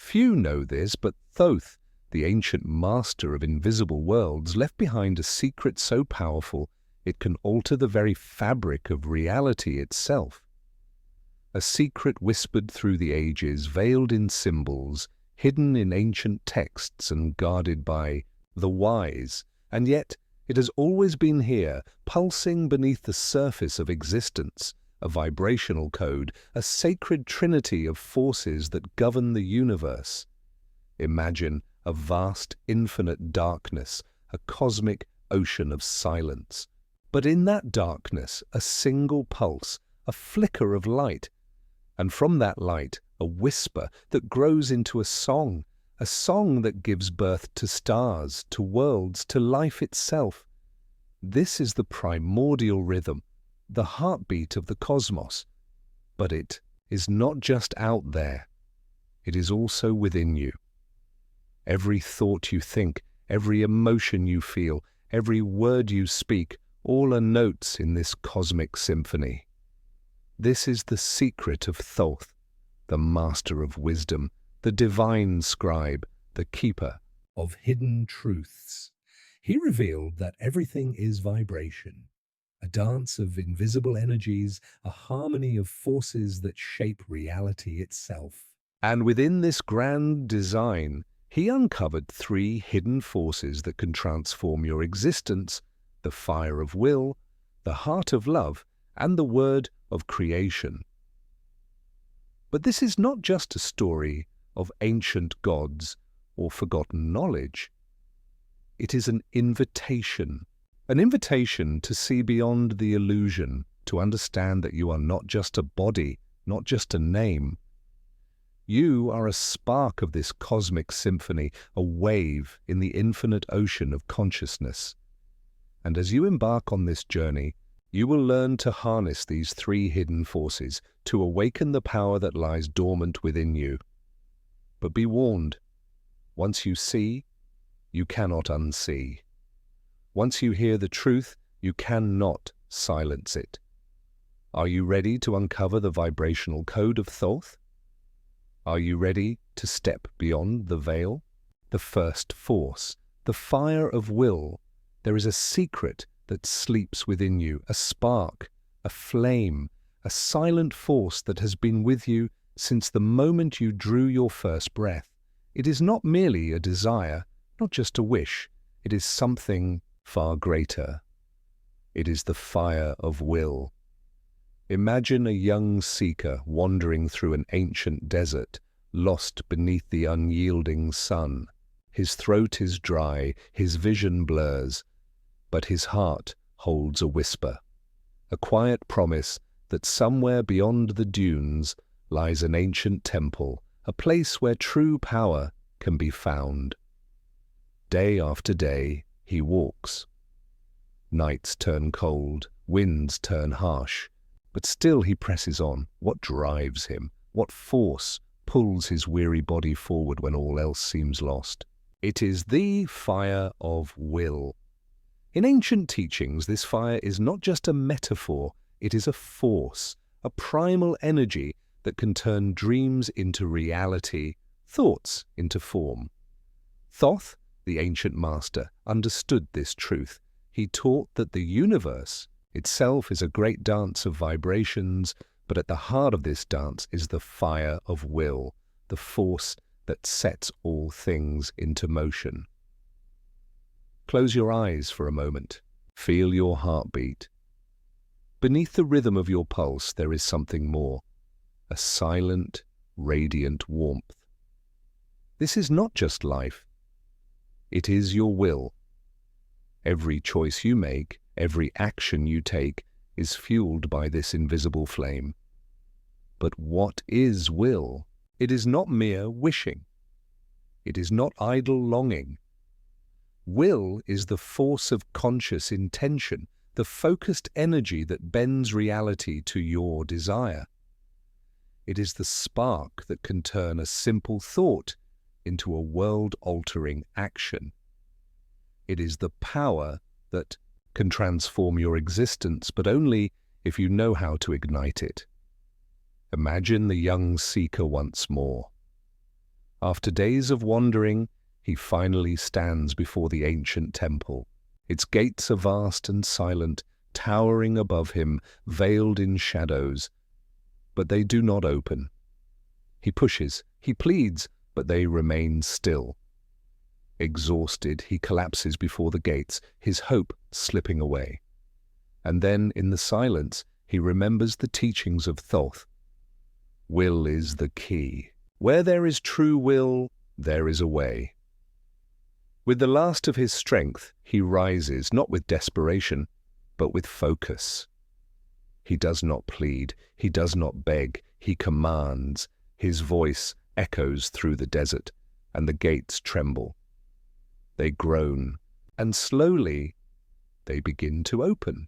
Few know this, but Thoth, the ancient master of invisible worlds, left behind a secret so powerful it can alter the very fabric of reality itself. A secret whispered through the ages, veiled in symbols, hidden in ancient texts and guarded by the wise, and yet it has always been here, pulsing beneath the surface of existence, a vibrational code, a sacred trinity of forces that govern the universe. Imagine a vast, infinite darkness, a cosmic ocean of silence. But in that darkness, a single pulse, a flicker of light, and from that light, a whisper that grows into a song that gives birth to stars, to worlds, to life itself. This is the primordial rhythm, the heartbeat of the cosmos. But it is not just out there. It is also within you. Every thought you think, every emotion you feel, every word you speak, all are notes in this cosmic symphony. This is the secret of Thoth, the master of wisdom, the divine scribe, the keeper of hidden truths. He revealed that everything is vibration, a dance of invisible energies, a harmony of forces that shape reality itself. And within this grand design, he uncovered 3 hidden forces that can transform your existence: the fire of will, the heart of love, and the word of creation. But this is not just a story of ancient gods or forgotten knowledge. It is an invitation to see beyond the illusion, to understand that you are not just a body, not just a name. You are a spark of this cosmic symphony, a wave in the infinite ocean of consciousness. And as you embark on this journey, you will learn to harness these 3 hidden forces to awaken the power that lies dormant within you. But be warned, once you see, you cannot unsee. Once you hear the truth, you cannot silence it. Are you ready to uncover the vibrational code of Thoth? Are you ready to step beyond the veil? The first force, the fire of will. There is a secret that sleeps within you, a spark, a flame, a silent force that has been with you since the moment you drew your first breath. It is not merely a desire, not just a wish. It is something far greater. It is the fire of will. Imagine a young seeker wandering through an ancient desert, lost beneath the unyielding sun. His throat is dry, his vision blurs, but his heart holds a whisper, a quiet promise that somewhere beyond the dunes lies an ancient temple, a place where true power can be found. Day after day he walks. Nights turn cold, winds turn harsh, but still he presses on. What drives him? What force pulls his weary body forward when all else seems lost? It is the fire of will. In ancient teachings, this fire is not just a metaphor, it is a force, a primal energy that can turn dreams into reality, thoughts into form. Thoth, the ancient master, understood this truth. He taught that the universe itself is a great dance of vibrations, but at the heart of this dance is the fire of will, the force that sets all things into motion. Close your eyes for a moment. Feel your heartbeat. Beneath the rhythm of your pulse there is something more, a silent, radiant warmth. This is not just life. It is your will. Every choice you make, every action you take, is fueled by this invisible flame. But what is will? It is not mere wishing. It is not idle longing. Will is the force of conscious intention, the focused energy that bends reality to your desire. It is the spark that can turn a simple thought into a world-altering action. It is the power that can transform your existence, but only if you know how to ignite it. Imagine the young seeker once more. After days of wandering, he finally stands before the ancient temple. Its gates are vast and silent, towering above him, veiled in shadows. But they do not open. He pushes, he pleads, but they remain still. Exhausted, he collapses before the gates, his hope slipping away. And then, in the silence, he remembers the teachings of Thoth. Will is the key. Where there is true will, there is a way. With the last of his strength, he rises, not with desperation, but with focus. He does not plead, he does not beg, he commands. His voice echoes through the desert, and the gates tremble. They groan, and slowly they begin to open.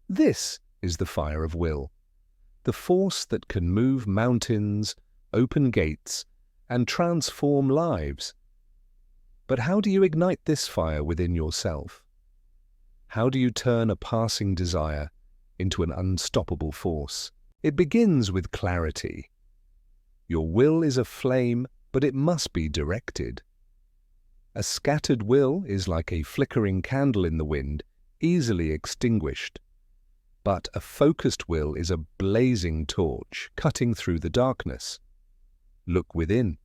This is the fire of will, the force that can move mountains, open gates, and transform lives. But how do you ignite this fire within yourself? How do you turn a passing desire into an unstoppable force? It begins with clarity. Your will is a flame, but it must be directed. A scattered will is like a flickering candle in the wind, easily extinguished. But a focused will is a blazing torch, cutting through the darkness. Look within.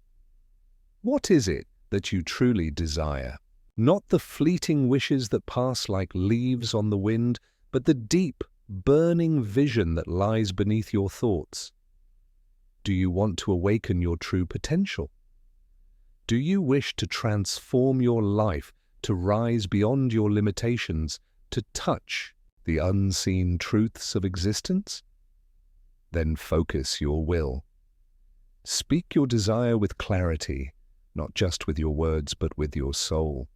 What is it that you truly desire? Not the fleeting wishes that pass like leaves on the wind, but the deep, burning vision that lies beneath your thoughts. Do you want to awaken your true potential? Do you wish to transform your life, to rise beyond your limitations, to touch the unseen truths of existence? Then focus your will. Speak your desire with clarity, not just with your words, but with your soul.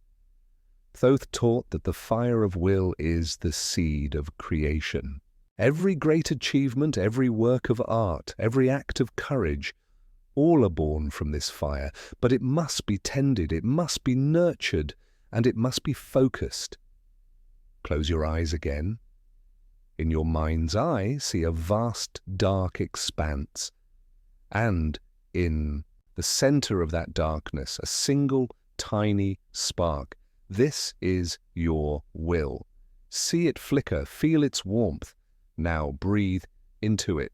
Thoth taught that the fire of will is the seed of creation. Every great achievement, every work of art, every act of courage, all are born from this fire, but it must be tended, it must be nurtured, and it must be focused. Close your eyes again. In your mind's eye, see a vast, dark expanse, and in the center of that darkness, a single, tiny spark. This is your will. See it flicker, feel its warmth. Now breathe into it.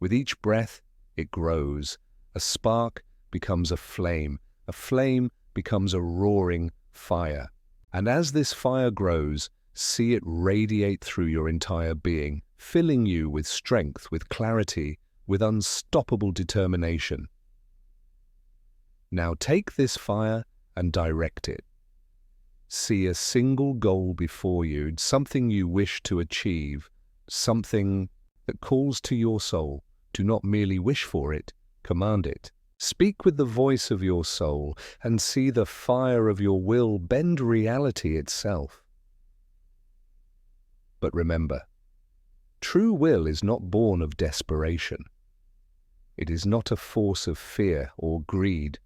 With each breath, it grows. A spark becomes a flame becomes a roaring fire. And as this fire grows, see it radiate through your entire being, filling you with strength, with clarity, with unstoppable determination. Now take this fire and direct it. See a single goal before you, something you wish to achieve, something that calls to your soul. Do not merely wish for it, command it. Speak with the voice of your soul and see the fire of your will bend reality itself. But remember, true will is not born of desperation. It is not a force of fear or greed.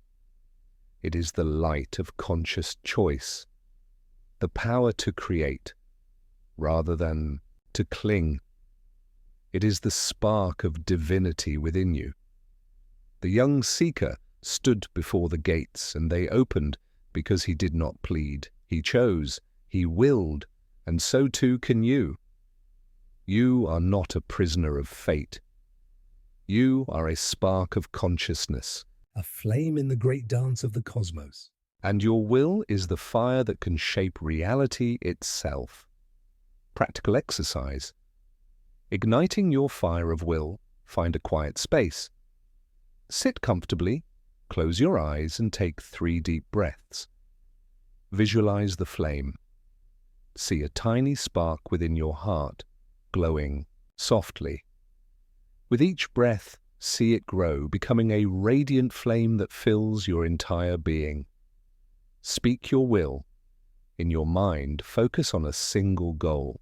It is the light of conscious choice, the power to create rather than to cling. It is the spark of divinity within you. The young seeker stood before the gates, and they opened because he did not plead. He chose, he willed, and so too can you. You are not a prisoner of fate. You are a spark of consciousness, a flame in the great dance of the cosmos. And your will is the fire that can shape reality itself. Practical exercise. Igniting your fire of will, find a quiet space. Sit comfortably, close your eyes and take 3 deep breaths. Visualize the flame. See a tiny spark within your heart, glowing softly. With each breath, see it grow, becoming a radiant flame that fills your entire being. Speak your will. In your mind, focus on a single goal,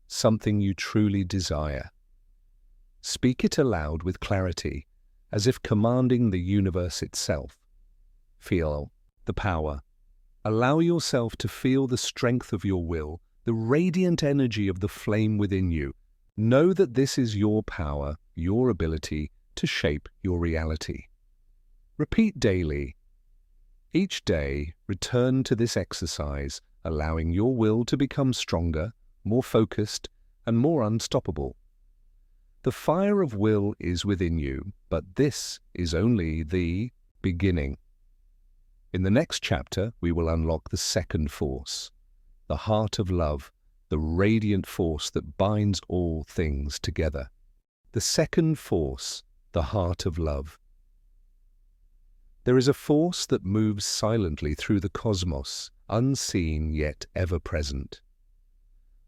something you truly desire. Speak it aloud with clarity, as if commanding the universe itself. Feel the power. Allow yourself to feel the strength of your will, the radiant energy of the flame within you. Know that this is your power, your ability to shape your reality. Repeat daily. Each day, return to this exercise, allowing your will to become stronger, more focused, and more unstoppable. The fire of will is within you, but this is only the beginning. In the next chapter, we will unlock the second force, the heart of love, the radiant force that binds all things together. The second force, the heart of love. There is a force that moves silently through the cosmos, unseen yet ever present.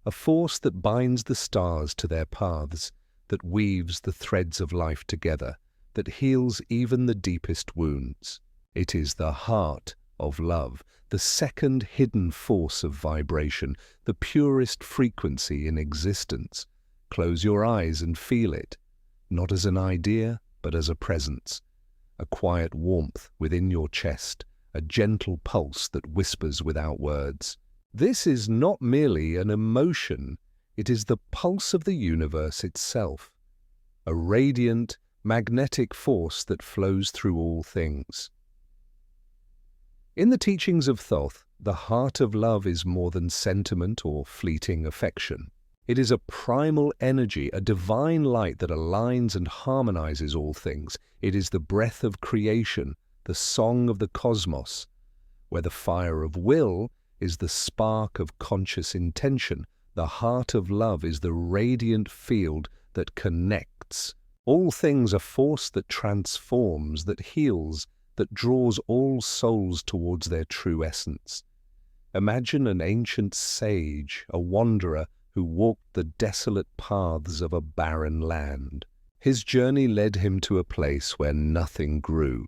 A force that binds the stars to their paths, that weaves the threads of life together, that heals even the deepest wounds. It is the heart of love, the second hidden force of vibration, the purest frequency in existence. Close your eyes and feel it, not as an idea, but as a presence. A quiet warmth within your chest, a gentle pulse that whispers without words. This is not merely an emotion, it is the pulse of the universe itself, a radiant, magnetic force that flows through all things. In the teachings of Thoth, the heart of love is more than sentiment or fleeting affection. It is a primal energy, a divine light that aligns and harmonizes all things. It is the breath of creation, the song of the cosmos, where the fire of will is the spark of conscious intention. The heart of love is the radiant field that connects. All things, a force that transforms, that heals, that draws all souls towards their true essence. Imagine an ancient sage, a wanderer who walked the desolate paths of a barren land. His journey led him to a place where nothing grew,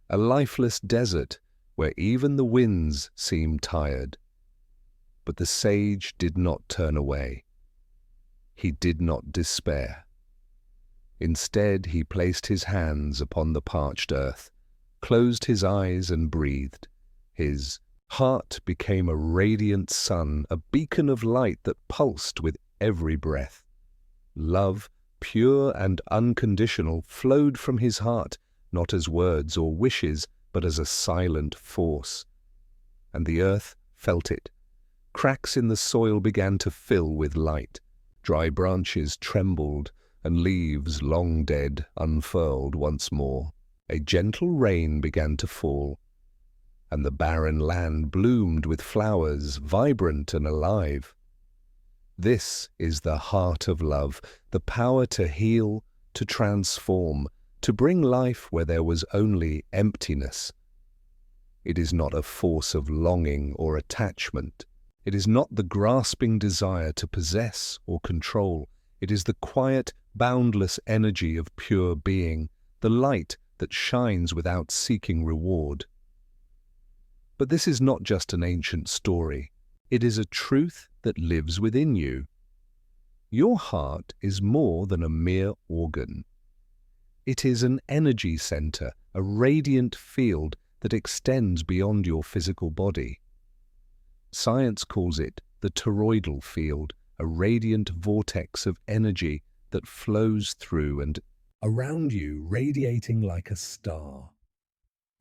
a lifeless desert where even the winds seemed tired. But the sage did not turn away. He did not despair. Instead, he placed his hands upon the parched earth, closed his eyes and breathed. His heart became a radiant sun, a beacon of light that pulsed with every breath. Love, pure and unconditional, flowed from his heart, not as words or wishes, but as a silent force. And the earth felt it. Cracks in the soil began to fill with light. Dry branches trembled, and leaves, long dead, unfurled once more. A gentle rain began to fall, and the barren land bloomed with flowers, vibrant and alive. This is the heart of love, the power to heal, to transform, to bring life where there was only emptiness. It is not a force of longing or attachment. It is not the grasping desire to possess or control. It is the quiet, boundless energy of pure being, the light that shines without seeking reward. But this is not just an ancient story. It is a truth that lives within you. Your heart is more than a mere organ. It is an energy center, a radiant field that extends beyond your physical body. Science calls it the toroidal field, a radiant vortex of energy that flows through and around you, radiating like a star.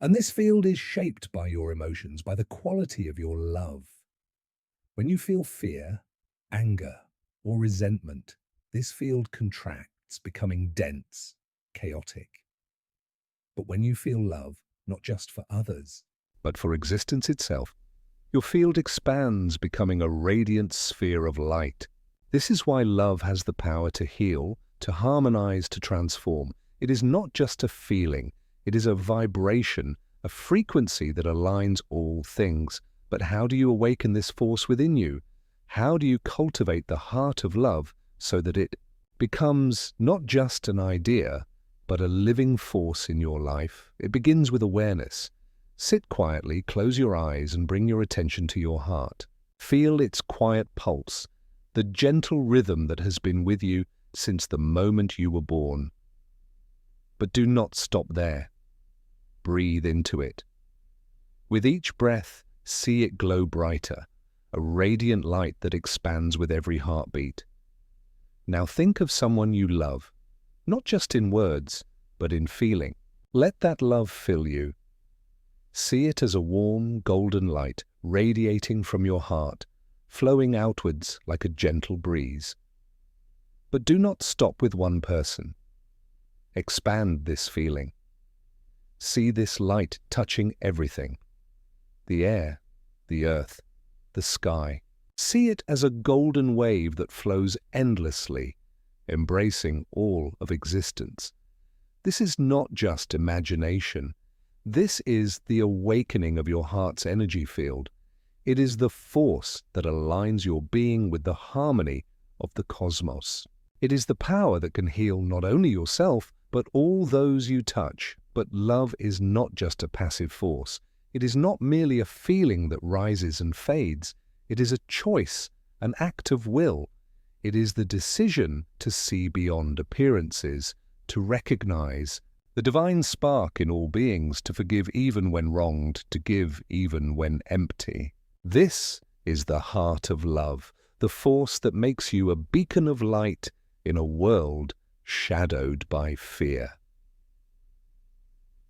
And this field is shaped by your emotions, by the quality of your love. When you feel fear, anger, or resentment, this field contracts, becoming dense, chaotic. But when you feel love, not just for others, but for existence itself, your field expands, becoming a radiant sphere of light. This is why love has the power to heal, to harmonize, to transform. It is not just a feeling, it is a vibration, a frequency that aligns all things. But how do you awaken this force within you? How do you cultivate the heart of love so that it becomes not just an idea, but a living force in your life? It begins with awareness. Sit quietly, close your eyes, and bring your attention to your heart. Feel its quiet pulse, the gentle rhythm that has been with you since the moment you were born. But do not stop there. Breathe into it. With each breath, see it glow brighter, a radiant light that expands with every heartbeat. Now think of someone you love, not just in words, but in feeling. Let that love fill you. See it as a warm, golden light radiating from your heart, flowing outwards like a gentle breeze. But do not stop with one person. Expand this feeling. See this light touching everything: the air, the earth, the sky. See it as a golden wave that flows endlessly, embracing all of existence. This is not just imagination. This is the awakening of your heart's energy field. It is the force that aligns your being with the harmony of the cosmos. It is the power that can heal not only yourself, but all those you touch. But love is not just a passive force. It is not merely a feeling that rises and fades. It is a choice, an act of will. It is the decision to see beyond appearances, to recognize the divine spark in all beings, to forgive even when wronged, to give even when empty. This is the heart of love, the force that makes you a beacon of light in a world shadowed by fear.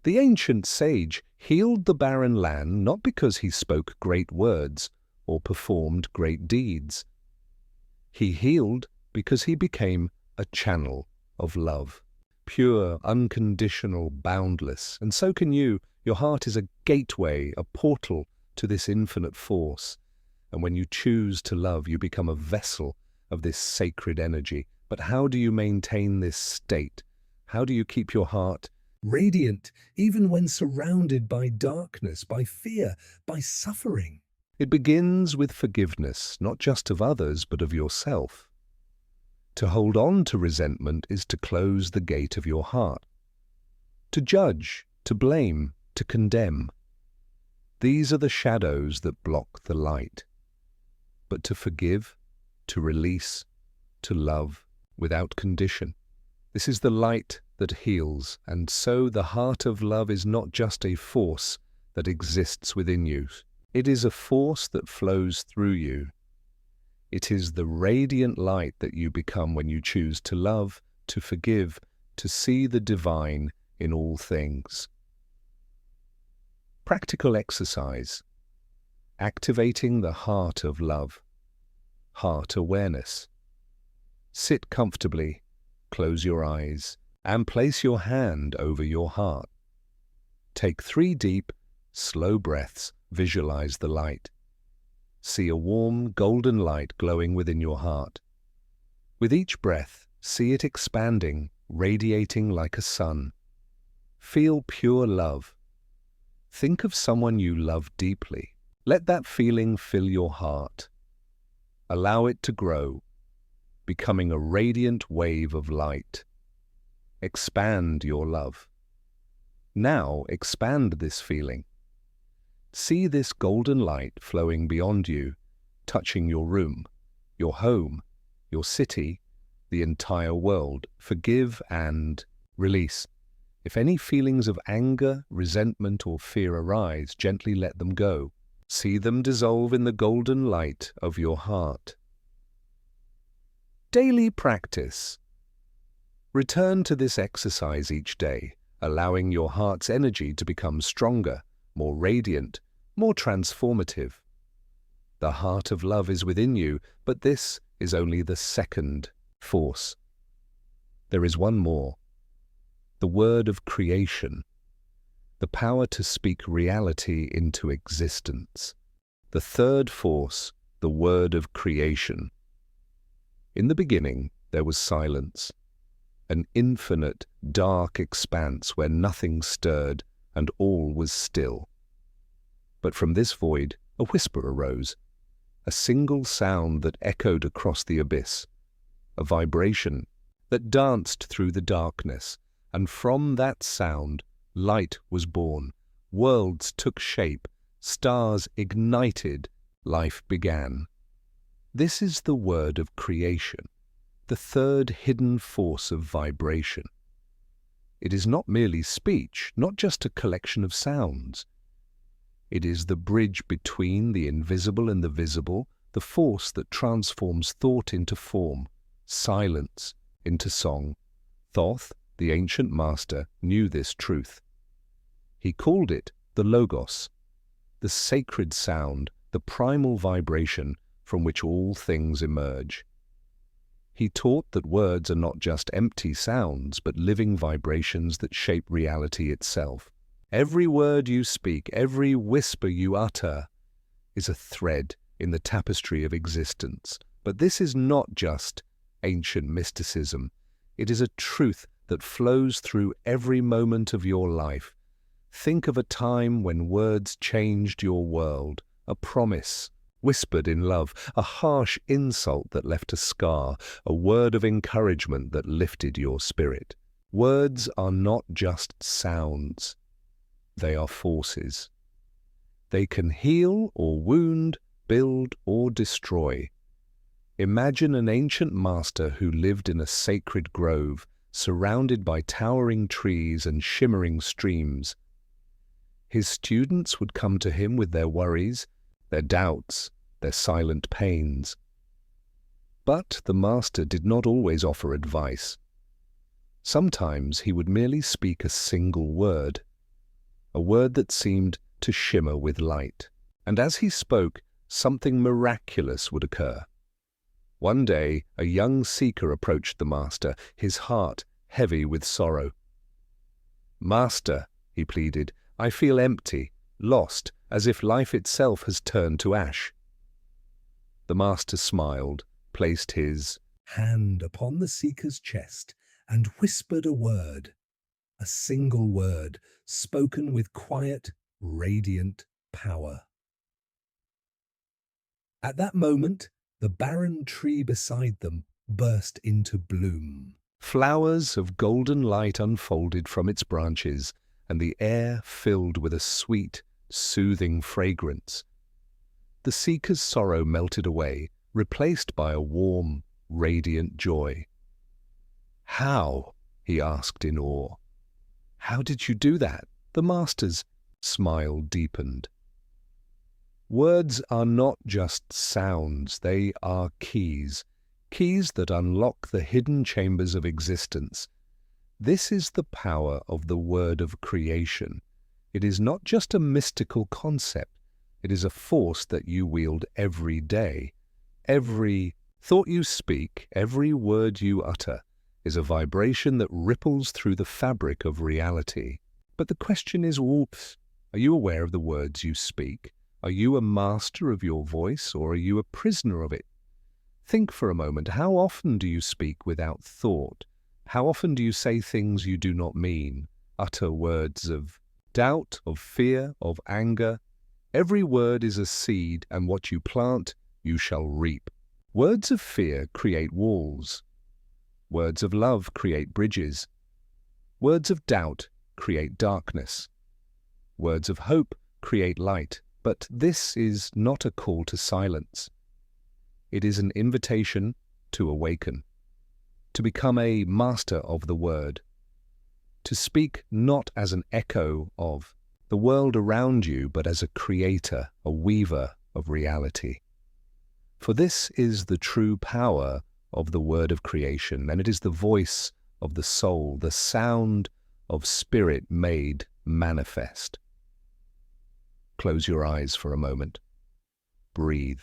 The ancient sage healed the barren land not because he spoke great words or performed great deeds. He healed because he became a channel of love. Pure, unconditional, boundless. And so can you. Your heart is a gateway, a portal to this infinite force. And when you choose to love, you become a vessel of this sacred energy. But how do you maintain this state? How do you keep your heart radiant, even when surrounded by darkness, by fear, by suffering? It begins with forgiveness, not just of others, but of yourself. To hold on to resentment is to close the gate of your heart. To judge, to blame, to condemn. These are the shadows that block the light. But to forgive, to release, to love without condition. This is the light that heals, and so the heart of love is not just a force that exists within you. It is a force that flows through you. It is the radiant light that you become when you choose to love, to forgive, to see the divine in all things. Practical exercise. Activating the heart of love. Heart awareness. Sit comfortably, close your eyes, and place your hand over your heart. Take 3 deep, slow breaths. Visualize the light. See a warm, golden light glowing within your heart. With each breath, see it expanding, radiating like a sun. Feel pure love. Think of someone you love deeply. Let that feeling fill your heart. Allow it to grow, becoming a radiant wave of light. Expand your love. Now expand this feeling. See this golden light flowing beyond you, touching your room, your home, your city, the entire world. Forgive and release. If any feelings of anger, resentment, or fear arise, gently let them go. See them dissolve in the golden light of your heart. Daily practice. Return to this exercise each day, allowing your heart's energy to become stronger, more radiant, more transformative. The heart of love is within you, but this is only the second force. There is one more. The word of creation. The power to speak reality into existence. The third force, the word of creation. In the beginning, there was silence, an infinite, dark expanse where nothing stirred and all was still. But from this void, a whisper arose, a single sound that echoed across the abyss, a vibration that danced through the darkness, and from that sound, light was born, worlds took shape, stars ignited, life began. This is the word of creation, the third hidden force of vibration. It is not merely speech, not just a collection of sounds. It is the bridge between the invisible and the visible, the force that transforms thought into form, silence into song. Thoth, the ancient master, knew this truth. He called it the Logos, the sacred sound, the primal vibration from which all things emerge. He taught that words are not just empty sounds, but living vibrations that shape reality itself. Every word you speak, every whisper you utter, is a thread in the tapestry of existence. But this is not just ancient mysticism. It is a truth that flows through every moment of your life. Think of a time when words changed your world, a promise whispered in love, a harsh insult that left a scar, a word of encouragement that lifted your spirit. Words are not just sounds. They are forces. They can heal or wound, build or destroy. Imagine an ancient master who lived in a sacred grove, surrounded by towering trees and shimmering streams. His students would come to him with their worries, their doubts, their silent pains. But the master did not always offer advice. Sometimes he would merely speak a single word, a word that seemed to shimmer with light. And as he spoke, something miraculous would occur. One day, a young seeker approached the master, his heart heavy with sorrow. "Master," he pleaded, "I feel empty, lost, as if life itself has turned to ash." The master smiled, placed his hand upon the seeker's chest, and whispered a word, a single word, spoken with quiet, radiant power. At that moment, the barren tree beside them burst into bloom. Flowers of golden light unfolded from its branches, and the air filled with a sweet, soothing fragrance. The seeker's sorrow melted away, replaced by a warm, radiant joy. "How?" he asked in awe. "How did you do that?" The master's smile deepened. Words are not just sounds, they are keys, keys that unlock the hidden chambers of existence. This is the power of the word of creation. It is not just a mystical concept. It is a force that you wield every day. Every thought you speak, every word you utter, is a vibration that ripples through the fabric of reality. But the question is, are you aware of the words you speak? Are you a master of your voice, or are you a prisoner of it? Think for a moment, how often do you speak without thought? How often do you say things you do not mean, utter words of doubt, of fear, of anger? Every word is a seed, and what you plant, you shall reap. Words of fear create walls. Words of love create bridges. Words of doubt create darkness. Words of hope create light. But this is not a call to silence. It is an invitation to awaken, to become a master of the word, to speak not as an echo of the world around you, but as a creator, a weaver of reality. For this is the true power of the word of creation, and it is the voice of the soul, the sound of spirit made manifest. Close your eyes for a moment. Breathe.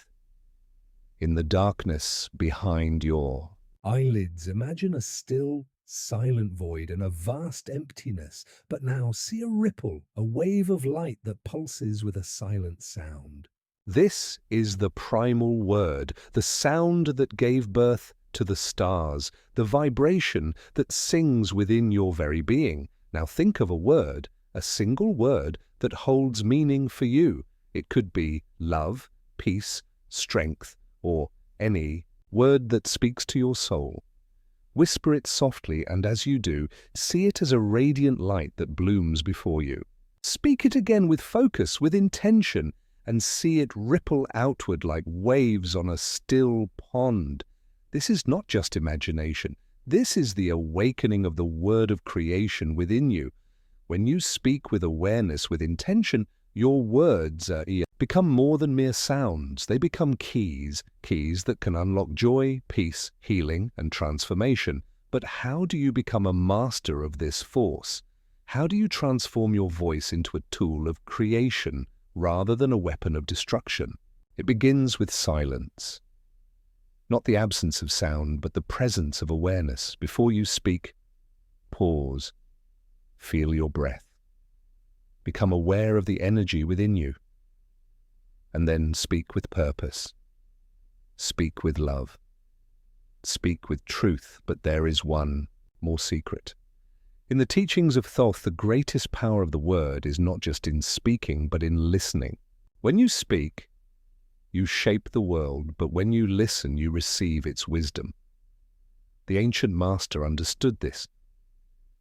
In the darkness behind your eyelids, imagine a still, silent void and a vast emptiness, but now see a ripple, a wave of light that pulses with a silent sound. This is the primal word, the sound that gave birth to the stars, the vibration that sings within your very being. Now think of a word, a single word that holds meaning for you. It could be love, peace, strength, or any word that speaks to your soul. Whisper it softly, and as you do, see it as a radiant light that blooms before you. Speak it again with focus, with intention, and see it ripple outward like waves on a still pond. This is not just imagination. This is the awakening of the word of creation within you. When you speak with awareness, with intention, your words become more than mere sounds. They become keys, keys that can unlock joy, peace, healing, and transformation. But how do you become a master of this force? How do you transform your voice into a tool of creation rather than a weapon of destruction? It begins with silence. Not the absence of sound, but the presence of awareness. Before you speak, pause. Feel your breath. Become aware of the energy within you. And then speak with purpose. Speak with love. Speak with truth, but there is one more secret. In the teachings of Thoth, the greatest power of the word is not just in speaking, but in listening. When you speak, you shape the world, but when you listen, you receive its wisdom. The ancient master understood this.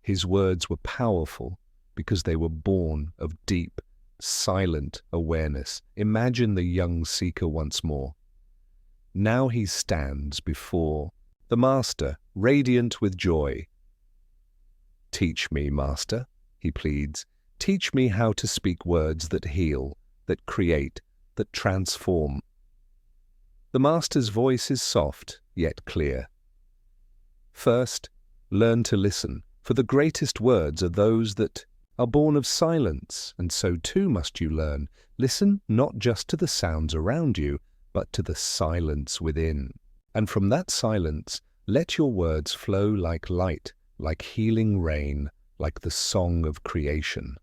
His words were powerful because they were born of deep, silent awareness. Imagine the young seeker once more. Now he stands before the master, radiant with joy. "Teach me, master," he pleads. "Teach me how to speak words that heal, that create, that transform." The master's voice is soft, yet clear. First, learn to listen, for the greatest words are those that are born of silence, and so too must you learn. Listen not just to the sounds around you, but to the silence within. And from that silence, let your words flow like light, like healing rain, like the song of creation.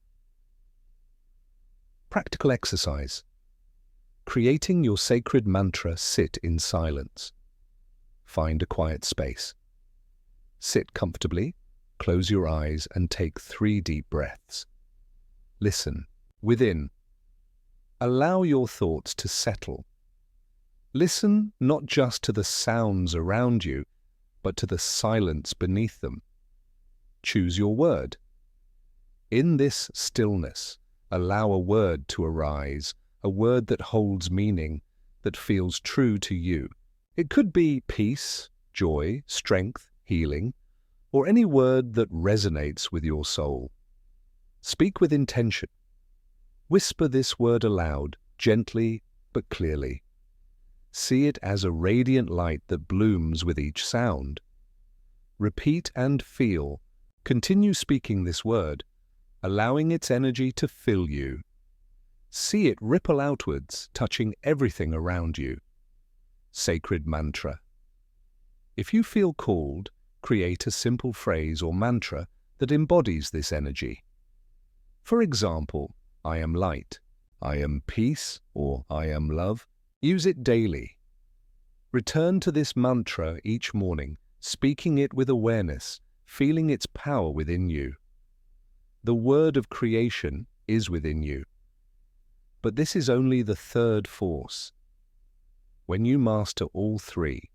Practical exercise. Creating your sacred mantra, sit in silence. Find a quiet space. Sit comfortably, close your eyes, and take 3 deep breaths. Listen. Within. Allow your thoughts to settle. Listen not just to the sounds around you, but to the silence beneath them. Choose your word. In this stillness, allow a word to arise, a word that holds meaning, that feels true to you. It could be peace, joy, strength, healing, or any word that resonates with your soul. Speak with intention. Whisper this word aloud, gently but clearly. See it as a radiant light that blooms with each sound. Repeat and feel. Continue speaking this word, allowing its energy to fill you. See it ripple outwards, touching everything around you. Sacred mantra. If you feel called, create a simple phrase or mantra that embodies this energy. For example, I am light, I am peace, or I am love. Use it daily. Return to this mantra each morning, speaking it with awareness, feeling its power within you. The word of creation is within you. But this is only the third force. When you master all 3,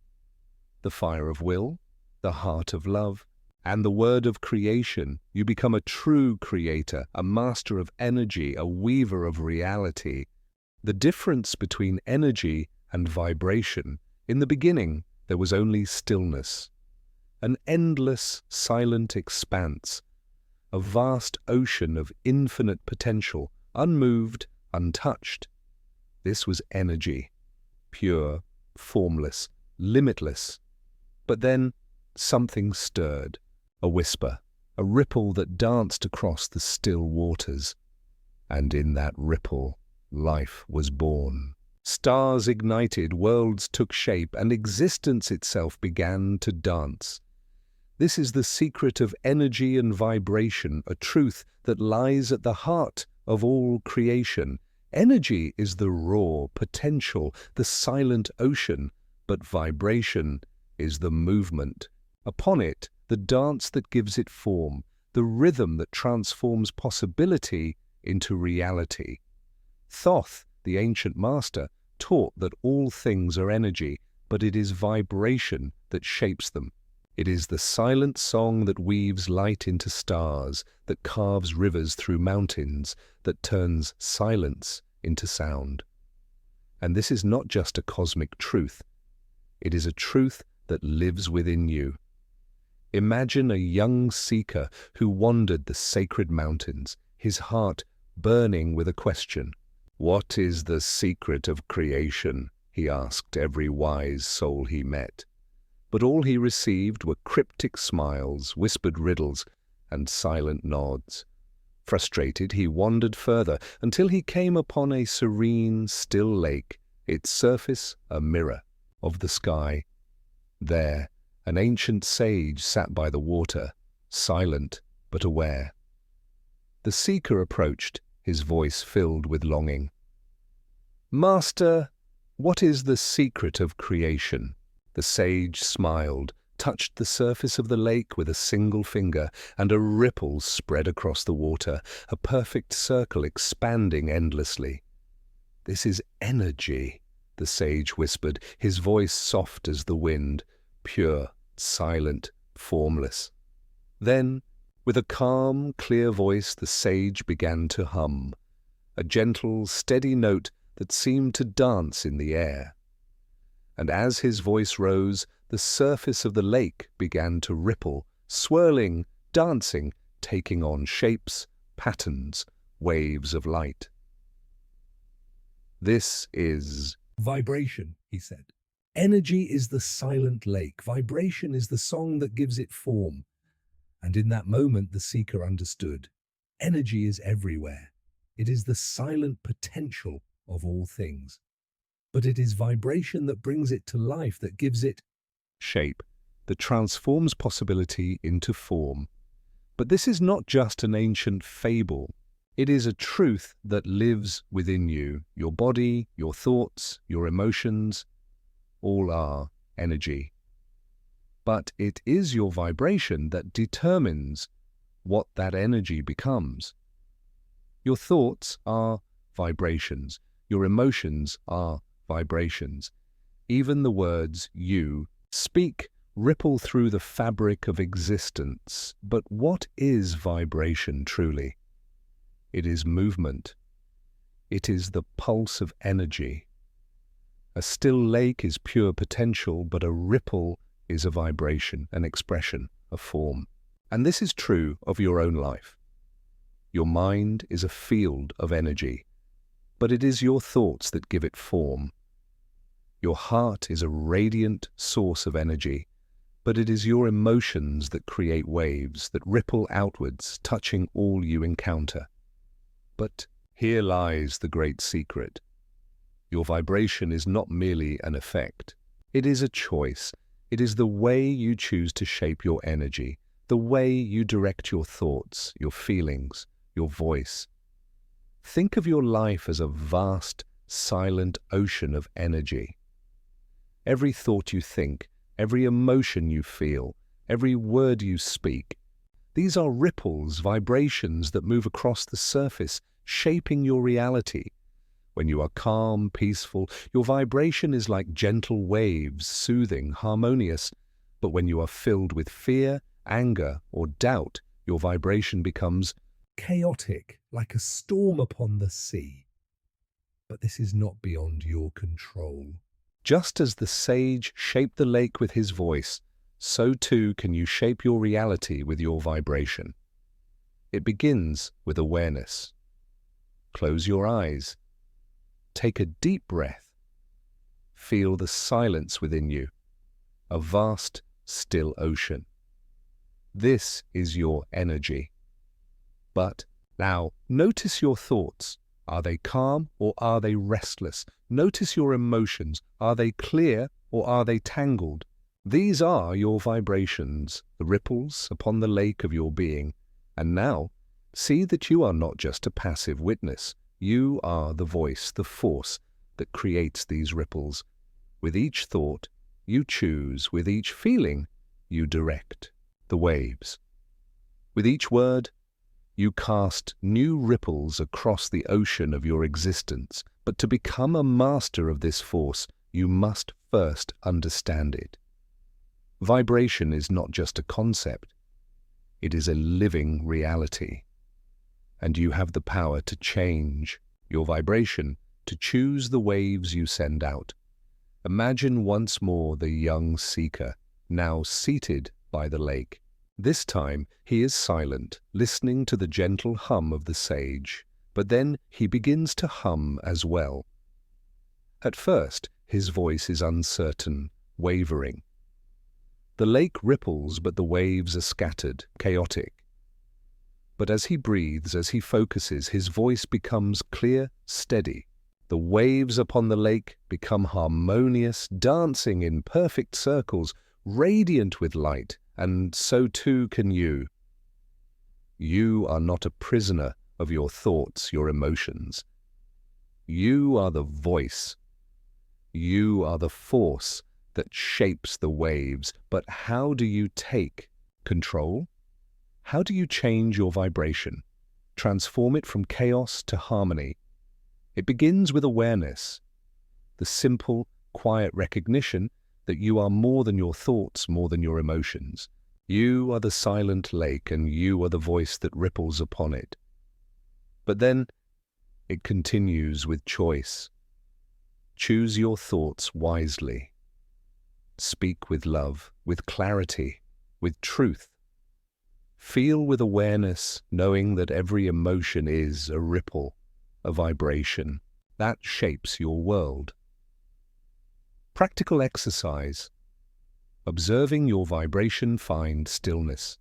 the fire of will, the heart of love, and the word of creation, you become a true creator, a master of energy, a weaver of reality. The difference between energy and vibration, in the beginning there was only stillness, an endless silent expanse, a vast ocean of infinite potential, unmoved, untouched. This was energy, pure, formless, limitless. But then something stirred, a whisper, a ripple that danced across the still waters. And in that ripple, life was born. Stars ignited, worlds took shape, and existence itself began to dance. This is the secret of energy and vibration, a truth that lies at the heart of all creation. Energy is the raw potential, the silent ocean, but vibration is the movement. Upon it, the dance that gives it form, the rhythm that transforms possibility into reality. Thoth, the ancient master, taught that all things are energy, but it is vibration that shapes them. It is the silent song that weaves light into stars, that carves rivers through mountains, that turns silence into sound. And this is not just a cosmic truth. It is a truth that lives within you. Imagine a young seeker who wandered the sacred mountains, his heart burning with a question. "What is the secret of creation?" he asked every wise soul he met. But all he received were cryptic smiles, whispered riddles, and silent nods. Frustrated, he wandered further until he came upon a serene, still lake, its surface a mirror of the sky. There, an ancient sage sat by the water, silent but aware. The seeker approached, his voice filled with longing. "Master, what is the secret of creation?" The sage smiled, touched the surface of the lake with a single finger, and a ripple spread across the water, a perfect circle expanding endlessly. "This is energy," the sage whispered, his voice soft as the wind, pure, silent, formless. Then, with a calm, clear voice, the sage began to hum, a gentle, steady note that seemed to dance in the air. And as his voice rose, the surface of the lake began to ripple, swirling, dancing, taking on shapes, patterns, waves of light. "This is vibration," he said. "Energy is the silent lake. Vibration is the song that gives it form." And in that moment, the seeker understood. Energy is everywhere. It is the silent potential of all things. But it is vibration that brings it to life, that gives it shape, that transforms possibility into form. But this is not just an ancient fable. It is a truth that lives within you. Your body, your thoughts, your emotions, all are energy. But it is your vibration that determines what that energy becomes. Your thoughts are vibrations. Your emotions are vibrations. Even the words you speak ripple through the fabric of existence. But what is vibration truly? It is movement. It is the pulse of energy. A still lake is pure potential, but a ripple is a vibration, an expression, a form. And this is true of your own life. Your mind is a field of energy, but it is your thoughts that give it form. Your heart is a radiant source of energy, but it is your emotions that create waves that ripple outwards, touching all you encounter. But here lies the great secret. Your vibration is not merely an effect. It is a choice. It is the way you choose to shape your energy, the way you direct your thoughts, your feelings, your voice. Think of your life as a vast, silent ocean of energy. Every thought you think, every emotion you feel, every word you speak, these are ripples, vibrations that move across the surface, shaping your reality. When you are calm, peaceful, your vibration is like gentle waves, soothing, harmonious. But when you are filled with fear, anger, or doubt, your vibration becomes chaotic, like a storm upon the sea. But this is not beyond your control. Just as the sage shaped the lake with his voice, so too can you shape your reality with your vibration. It begins with awareness. Close your eyes. Take a deep breath. Feel the silence within you, a vast, still ocean. This is your energy. But now, notice your thoughts. Are they calm or are they restless? Notice your emotions. Are they clear or are they tangled? These are your vibrations, the ripples upon the lake of your being. And now, see that you are not just a passive witness. You are the voice, the force that creates these ripples. With each thought, you choose. With each feeling, you direct the waves. With each word, you cast new ripples across the ocean of your existence. But to become a master of this force, you must first understand it. Vibration is not just a concept. It is a living reality. And you have the power to change your vibration, to choose the waves you send out. Imagine once more the young seeker, now seated by the lake. This time he is silent, listening to the gentle hum of the sage, but then he begins to hum as well. At first, his voice is uncertain, wavering. The lake ripples, but the waves are scattered, chaotic. But as he breathes, as he focuses, his voice becomes clear, steady. The waves upon the lake become harmonious, dancing in perfect circles, radiant with light, and so too can you. You are not a prisoner of your thoughts, your emotions. You are the voice. You are the force that shapes the waves. But how do you take control? How do you change your vibration? Transform it from chaos to harmony? It begins with awareness, the simple, quiet recognition that you are more than your thoughts, more than your emotions. You are the silent lake, and you are the voice that ripples upon it. But then it continues with choice. Choose your thoughts wisely. Speak with love, with clarity, with truth. Feel with awareness, knowing that every emotion is a ripple, a vibration that shapes your world. Practical exercise. Observing your vibration, find stillness.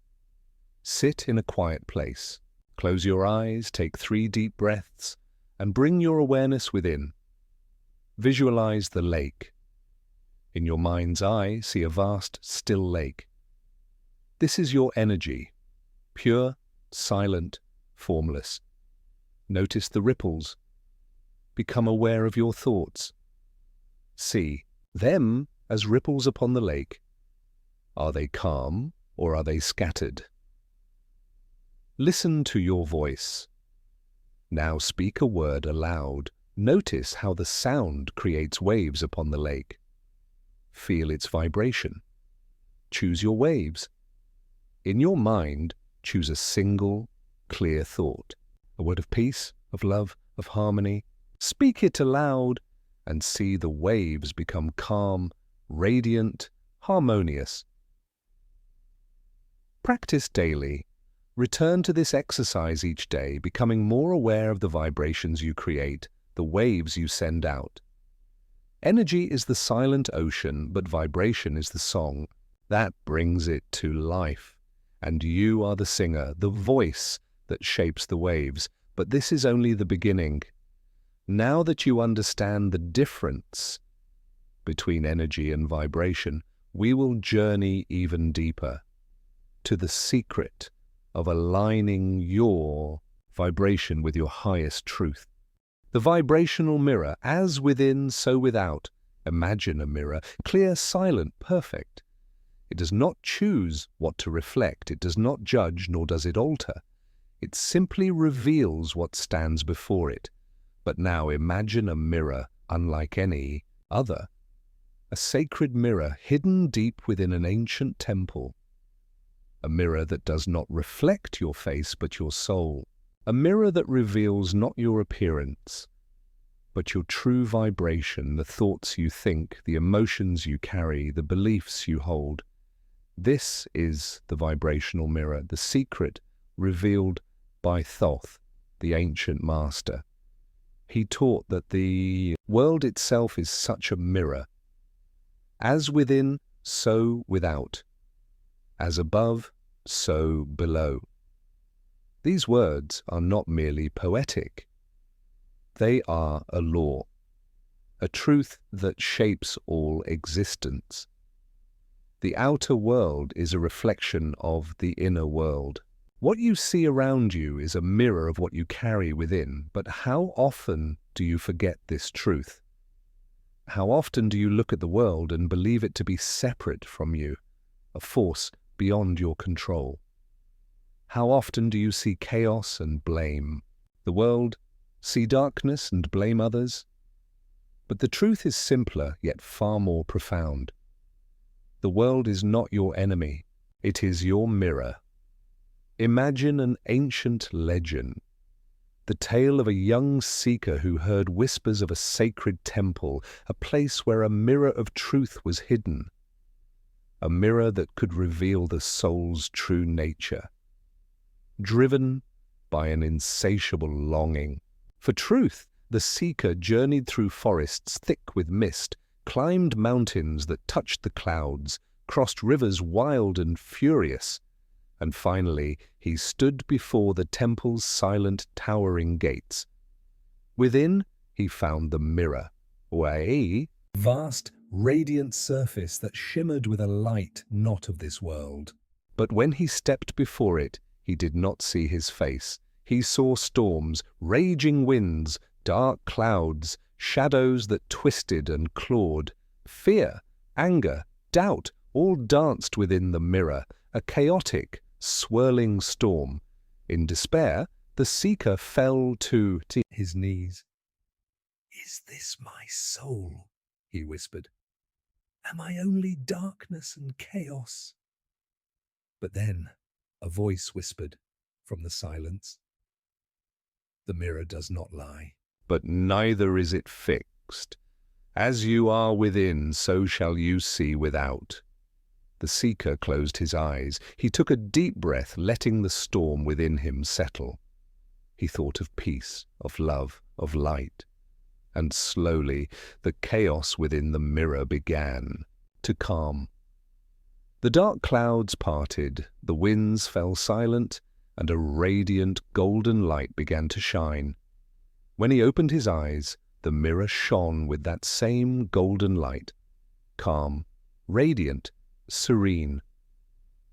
Sit in a quiet place. Close your eyes, take 3 deep breaths, and bring your awareness within. Visualize the lake. In your mind's eye, see a vast, still lake. This is your energy, pure, silent, formless. Notice the ripples. Become aware of your thoughts. See them as ripples upon the lake. Are they calm or are they scattered? Listen to your voice. Now speak a word aloud. Notice how the sound creates waves upon the lake. Feel its vibration. Choose your waves. In your mind, choose a single, clear thought. A word of peace, of love, of harmony. Speak it aloud and see the waves become calm, radiant, harmonious. Practice daily. Return to this exercise each day, becoming more aware of the vibrations you create, the waves you send out. Energy is the silent ocean, but vibration is the song. That brings it to life. And you are the singer, the voice that shapes the waves. But this is only the beginning. Now that you understand the difference between energy and vibration, we will journey even deeper to the secret of aligning your vibration with your highest truth. The vibrational mirror, as within, so without. Imagine a mirror, clear, silent, perfect. It does not choose what to reflect. It does not judge, nor does it alter. It simply reveals what stands before it. But now imagine a mirror unlike any other. A sacred mirror hidden deep within an ancient temple. A mirror that does not reflect your face but your soul. A mirror that reveals not your appearance, but your true vibration, the thoughts you think, the emotions you carry, the beliefs you hold. This is the vibrational mirror, the secret revealed by Thoth, the ancient master. He taught that the world itself is such a mirror. As within, so without. As above, so below. These words are not merely poetic. They are a law, a truth that shapes all existence. The outer world is a reflection of the inner world. What you see around you is a mirror of what you carry within, but how often do you forget this truth? How often do you look at the world and believe it to be separate from you, a force beyond your control? How often do you see chaos and blame the world, see darkness and blame others? But the truth is simpler, yet far more profound. The world is not your enemy, it is your mirror. Imagine an ancient legend, the tale of a young seeker who heard whispers of a sacred temple, a place where a mirror of truth was hidden, a mirror that could reveal the soul's true nature. Driven by an insatiable longing for truth, the seeker journeyed through forests thick with mist, climbed mountains that touched the clouds, crossed rivers wild and furious, and finally he stood before the temple's silent, towering gates. Within, he found the mirror, or a vast, radiant surface that shimmered with a light not of this world. But when he stepped before it, he did not see his face. He saw storms, raging winds, dark clouds, shadows that twisted and clawed. Fear, anger, doubt all danced within the mirror, a chaotic, swirling storm. In despair, the seeker fell to his knees. "Is this my soul?" he whispered. "Am I only darkness and chaos?" But then a voice whispered from the silence, "The mirror does not lie, but neither is it fixed. As you are within, so shall you see without." The seeker closed his eyes. He took a deep breath, letting the storm within him settle. He thought of peace, of love, of light. And slowly the chaos within the mirror began to calm. The dark clouds parted, the winds fell silent, and a radiant golden light began to shine. When he opened his eyes, the mirror shone with that same golden light, calm, radiant, serene.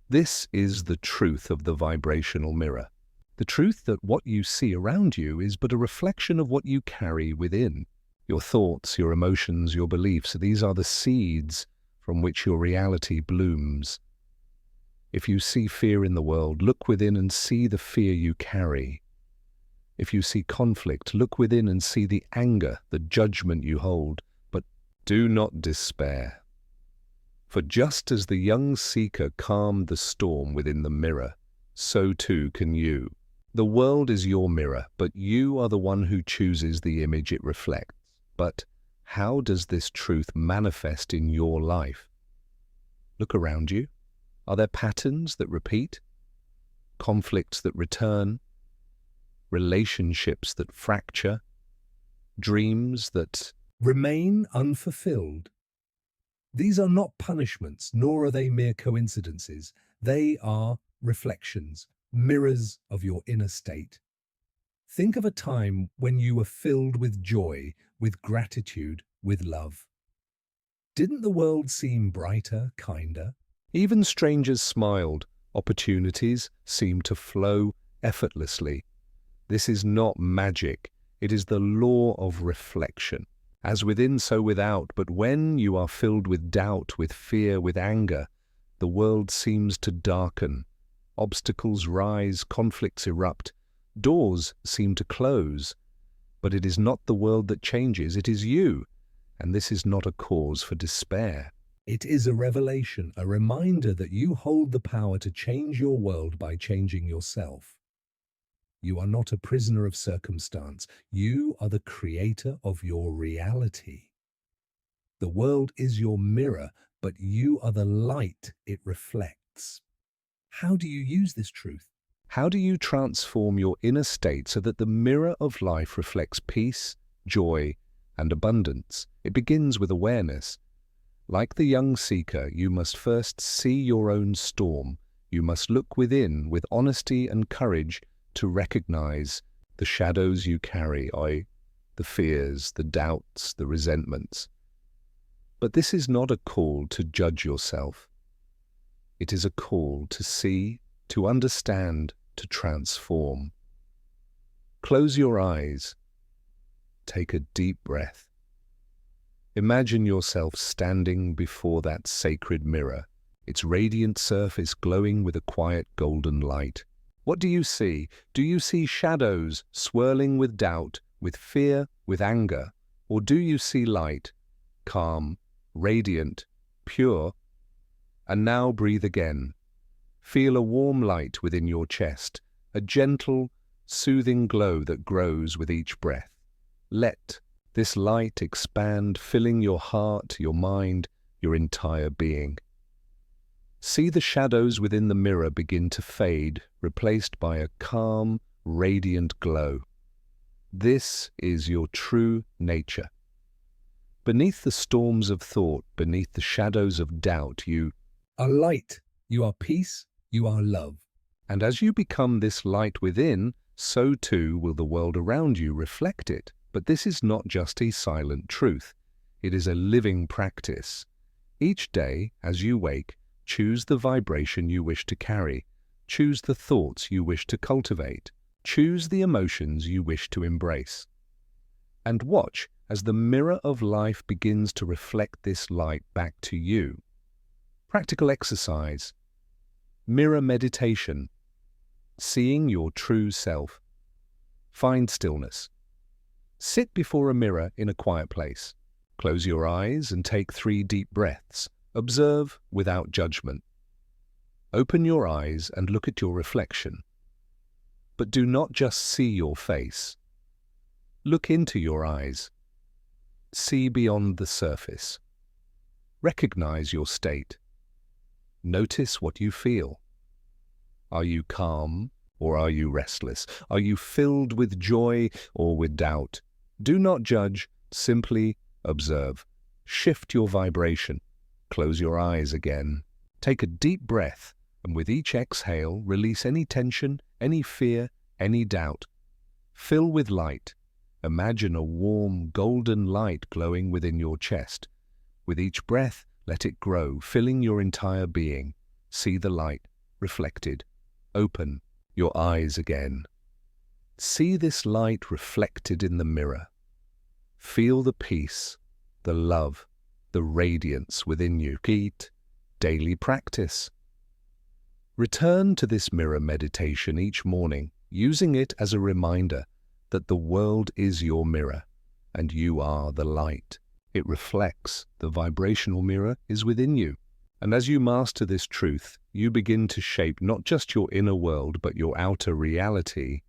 This is the truth of the vibrational mirror. The truth that what you see around you is but a reflection of what you carry within. Your thoughts, your emotions, your beliefs, these are the seeds from which your reality blooms. If you see fear in the world, look within and see the fear you carry. If you see conflict, look within and see the anger, the judgment you hold. But do not despair. For just as the young seeker calmed the storm within the mirror, so too can you. The world is your mirror, but you are the one who chooses the image it reflects. But how does this truth manifest in your life? Look around you. Are there patterns that repeat? Conflicts that return? Relationships that fracture? Dreams that remain unfulfilled? These are not punishments, nor are they mere coincidences. They are reflections, mirrors of your inner state. Think of a time when you were filled with joy, with gratitude, with love. Didn't the world seem brighter, kinder? Even strangers smiled. Opportunities seemed to flow effortlessly. This is not magic. It is the law of reflection. As within, so without. But when you are filled with doubt, with fear, with anger, the world seems to darken. Obstacles rise, conflicts erupt. Doors seem to close. But it is not the world that changes, it is you. And this is not a cause for despair. It is a revelation, a reminder that you hold the power to change your world by changing yourself. You are not a prisoner of circumstance. You are the creator of your reality. The world is your mirror, but you are the light it reflects. How do you use this truth? How do you transform your inner state so that the mirror of life reflects peace, joy, and abundance? It begins with awareness. Like the young seeker, you must first see your own storm. You must look within with honesty and courage to recognize the shadows you carry, the fears, the doubts, the resentments. But this is not a call to judge yourself. It is a call to see, to understand, to transform. Close your eyes. Take a deep breath. Imagine yourself standing before that sacred mirror, its radiant surface glowing with a quiet golden light. What do you see? Do you see shadows swirling with doubt, with fear, with anger? Or do you see light, calm, radiant, pure? And now breathe again. Feel a warm light within your chest, a gentle, soothing glow that grows with each breath. Let this light expand, filling your heart, your mind, your entire being. See the shadows within the mirror begin to fade, replaced by a calm, radiant glow. This is your true nature. Beneath the storms of thought, beneath the shadows of doubt, you are light, you are peace, you are love. And as you become this light within, so too will the world around you reflect it. But this is not just a silent truth. It is a living practice. Each day, as you wake, choose the vibration you wish to carry. Choose the thoughts you wish to cultivate. Choose the emotions you wish to embrace. And watch as the mirror of life begins to reflect this light back to you. Practical exercise. Mirror meditation. Seeing your true self. Find stillness. Sit before a mirror in a quiet place. Close your eyes and take 3 deep breaths. Observe without judgment. Open your eyes and look at your reflection. But do not just see your face. Look into your eyes. See beyond the surface. Recognize your state. Notice what you feel. Are you calm or are you restless? Are you filled with joy or with doubt? Do not judge, simply observe. Shift your vibration. Close your eyes again. Take a deep breath, and with each exhale, release any tension, any fear, any doubt. Fill with light. Imagine a warm, golden light glowing within your chest. With each breath, let it grow, filling your entire being. See the light reflected. Open your eyes again. See this light reflected in the mirror. Feel the peace, the love, the radiance within you. Repeat daily practice. Return to this mirror meditation each morning, using it as a reminder that the world is your mirror and you are the light. It reflects. The vibrational mirror is within you. And as you master this truth, you begin to shape not just your inner world, but your outer reality.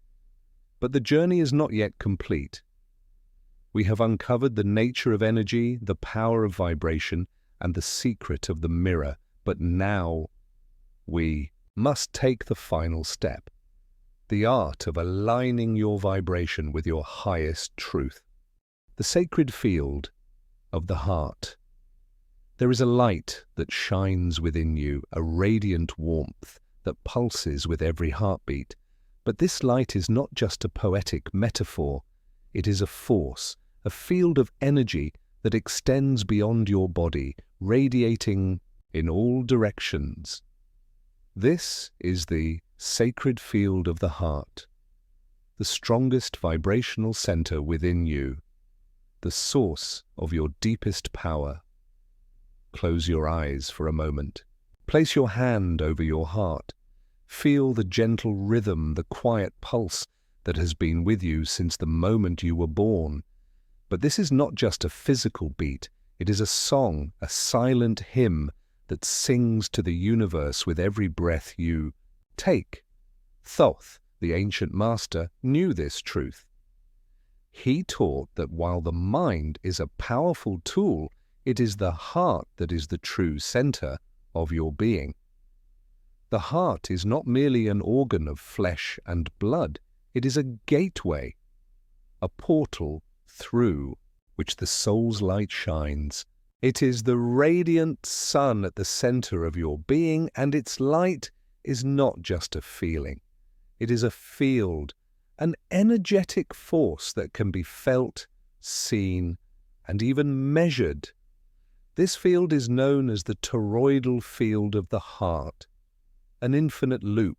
But the journey is not yet complete. We have uncovered the nature of energy, the power of vibration, and the secret of the mirror. But now we must take the final step, the art of aligning your vibration with your highest truth. The sacred field of the heart. There is a light that shines within you, a radiant warmth that pulses with every heartbeat. But this light is not just a poetic metaphor. It is a force, a field of energy that extends beyond your body, radiating in all directions. This is the sacred field of the heart, the strongest vibrational center within you, the source of your deepest power. Close your eyes for a moment. Place your hand over your heart. Feel the gentle rhythm, the quiet pulse that has been with you since the moment you were born. But this is not just a physical beat. It is a song, a silent hymn that sings to the universe with every breath you take. Thoth, the ancient master, knew this truth. He taught that while the mind is a powerful tool, it is the heart that is the true center of your being. The heart is not merely an organ of flesh and blood. It is a gateway, a portal through which the soul's light shines. It is the radiant sun at the center of your being, and its light is not just a feeling. It is a field, an energetic force that can be felt, seen, and even measured. This field is known as the toroidal field of the heart, an infinite loop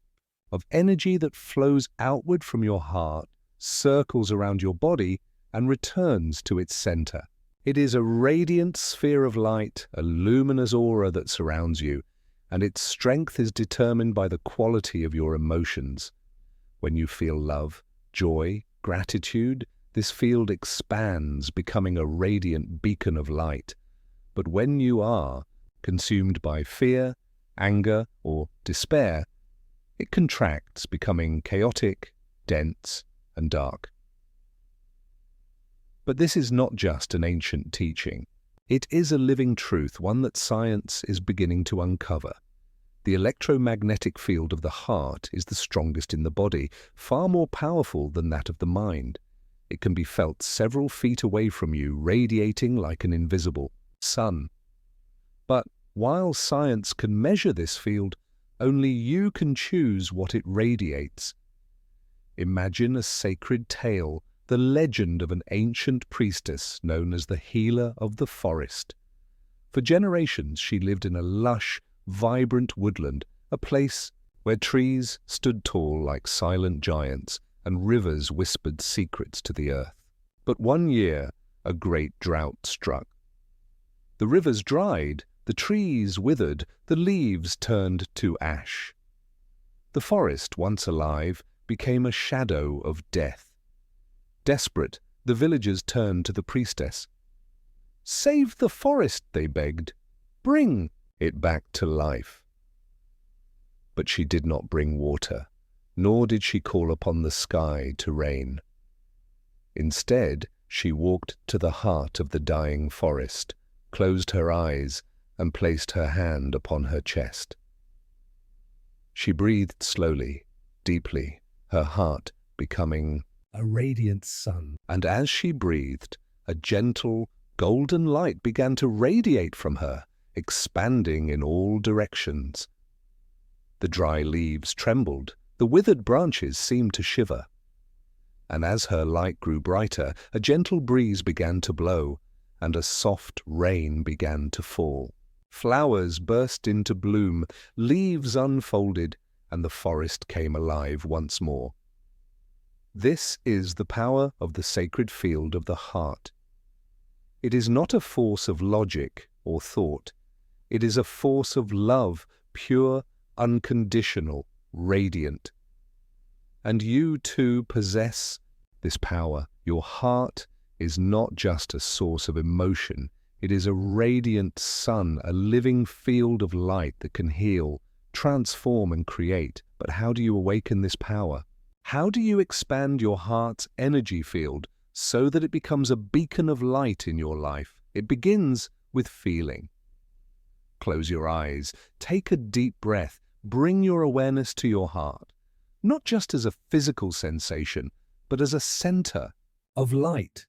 of energy that flows outward from your heart, circles around your body, and returns to its center. It is a radiant sphere of light, a luminous aura that surrounds you, and its strength is determined by the quality of your emotions. When you feel love, joy, gratitude, this field expands, becoming a radiant beacon of light. But when you are consumed by fear, anger, or despair, it contracts, becoming chaotic, dense, and dark. But this is not just an ancient teaching. It is a living truth, one that science is beginning to uncover. The electromagnetic field of the heart is the strongest in the body, far more powerful than that of the mind. It can be felt several feet away from you, radiating like an invisible sun. But while science can measure this field, Only you can choose what it radiates. Imagine a sacred tale, the legend of an ancient priestess known as the healer of the forest. For generations she lived in a lush, vibrant woodland, a place where trees stood tall like silent giants and rivers whispered secrets to the earth. But one year, a great drought struck. The rivers dried, the trees withered, the leaves turned to ash. The forest, once alive, became a shadow of death. Desperate, the villagers turned to the priestess. "Save the forest," they begged. "Bring it back to life." But she did not bring water, nor did she call upon the sky to rain. Instead, she walked to the heart of the dying forest, closed her eyes, and placed her hand upon her chest. She breathed slowly, deeply, her heart becoming a radiant sun. And as she breathed, a gentle, golden light began to radiate from her, expanding in all directions. The dry leaves trembled, the withered branches seemed to shiver. And as her light grew brighter, a gentle breeze began to blow, and a soft rain began to fall. Flowers burst into bloom, leaves unfolded, and the forest came alive once more. This is the power of the sacred field of the heart. It is not a force of logic or thought. It is a force of love, pure, unconditional, radiant. And you too possess this power. Your heart is not just a source of emotion. It is a radiant sun, a living field of light that can heal, transform and create. But how do you awaken this power? How do you expand your heart's energy field so that it becomes a beacon of light in your life? It begins with feeling. Close your eyes, take a deep breath, bring your awareness to your heart, not just as a physical sensation, but as a center of light.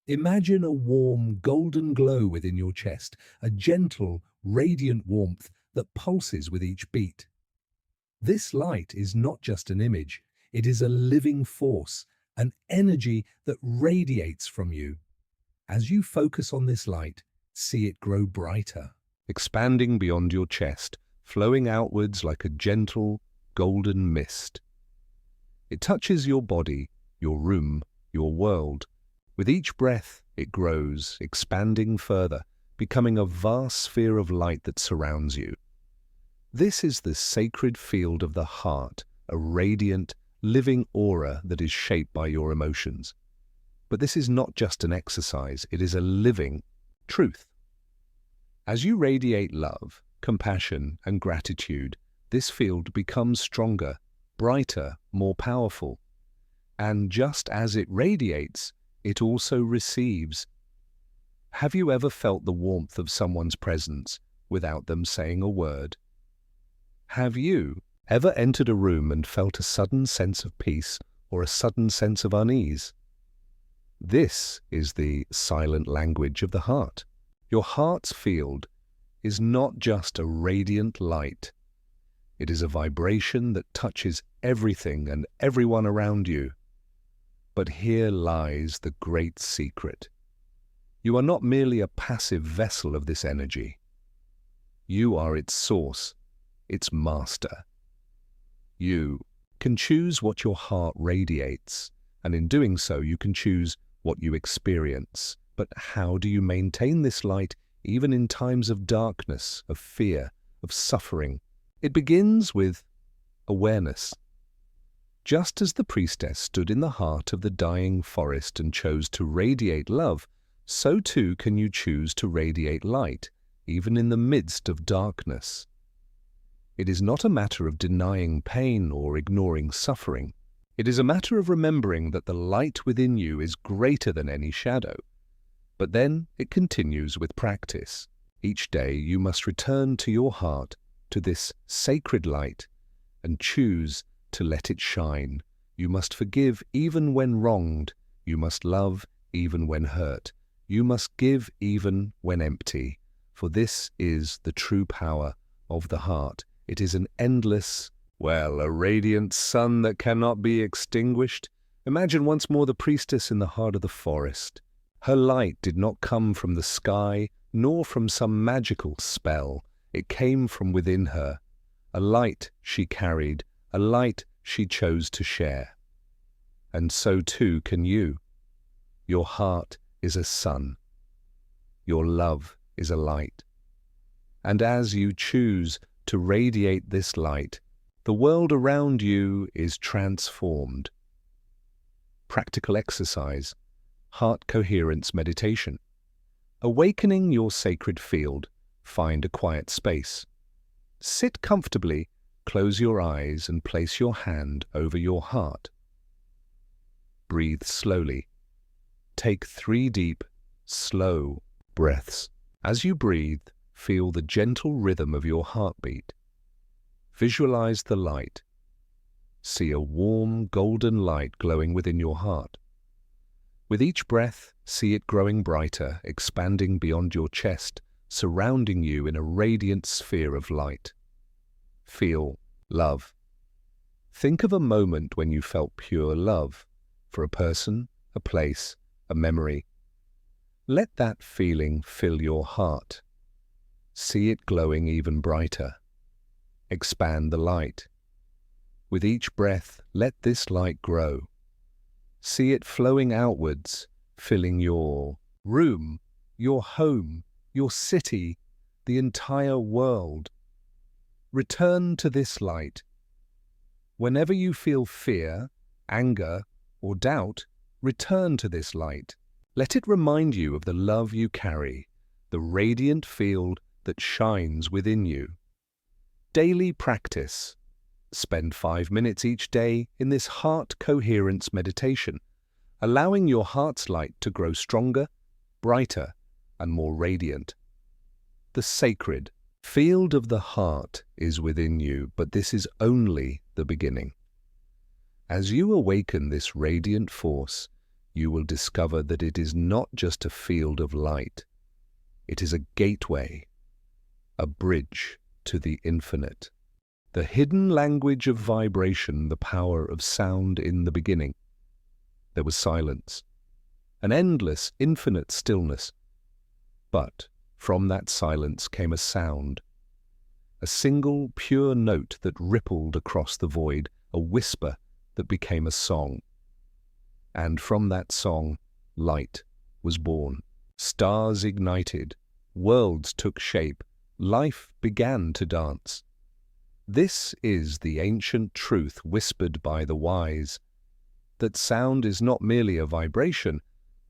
Imagine a warm, golden glow within your chest, a gentle, radiant warmth that pulses with each beat. This light is not just an image, it is a living force, an energy that radiates from you. As you focus on this light, see it grow brighter, expanding beyond your chest, flowing outwards like a gentle, golden mist. It touches your body, your room, your world. With each breath, it grows, expanding further, becoming a vast sphere of light that surrounds you. This is the sacred field of the heart, a radiant, living aura that is shaped by your emotions. But this is not just an exercise, it is a living truth. As you radiate love, compassion, and gratitude, this field becomes stronger, brighter, more powerful. And just as it radiates, it also receives. Have you ever felt the warmth of someone's presence without them saying a word? Have you ever entered a room and felt a sudden sense of peace or a sudden sense of unease? This is the silent language of the heart. Your heart's field is not just a radiant light. It is a vibration that touches everything and everyone around you. But here lies the great secret. You are not merely a passive vessel of this energy. You are its source, its master. You can choose what your heart radiates, and in doing so you can choose what you experience. But how do you maintain this light even in times of darkness, of fear, of suffering? It begins with awareness. Just as the priestess stood in the heart of the dying forest and chose to radiate love, so too can you choose to radiate light, even in the midst of darkness. It is not a matter of denying pain or ignoring suffering. It is a matter of remembering that the light within you is greater than any shadow. But then it continues with practice. Each day you must return to your heart, to this sacred light, and choose to let it shine. You must forgive even when wronged. You must love even when hurt. You must give even when empty. For this is the true power of the heart. It is an endless, a radiant sun that cannot be extinguished. Imagine once more the priestess in the heart of the forest. Her light did not come from the sky, nor from some magical spell. It came from within her, a light she carried, a light she chose to share. And so too can you. Your heart is a sun. Your love is a light. And as you choose to radiate this light, the world around you is transformed. Practical exercise, heart coherence meditation. Awakening your sacred field, find a quiet space. Sit comfortably, close your eyes and place your hand over your heart. Breathe slowly. Take 3 deep, slow breaths. As you breathe, feel the gentle rhythm of your heartbeat. Visualize the light. See a warm, golden light glowing within your heart. With each breath, see it growing brighter, expanding beyond your chest, surrounding you in a radiant sphere of light. Feel love. Think of a moment when you felt pure love for a person, a place, a memory. Let that feeling fill your heart. See it glowing even brighter. Expand the light. With each breath, let this light grow. See it flowing outwards, filling your room, your home, your city, the entire world. Return to this light. Whenever you feel fear, anger, or doubt, return to this light. Let it remind you of the love you carry, the radiant field that shines within you. Daily practice. Spend 5 minutes each day in this heart coherence meditation, allowing your heart's light to grow stronger, brighter, and more radiant. The sacred field of the heart is within you, but this is only the beginning. As you awaken this radiant force, you will discover that it is not just a field of light. It is a gateway, a bridge to the infinite. The hidden language of vibration, the power of sound in the beginning. There was silence, an endless, infinite stillness. But from that silence came a sound, a single pure note that rippled across the void, a whisper that became a song. And from that song, light was born. Stars ignited, worlds took shape, life began to dance. This is the ancient truth whispered by the wise, that sound is not merely a vibration,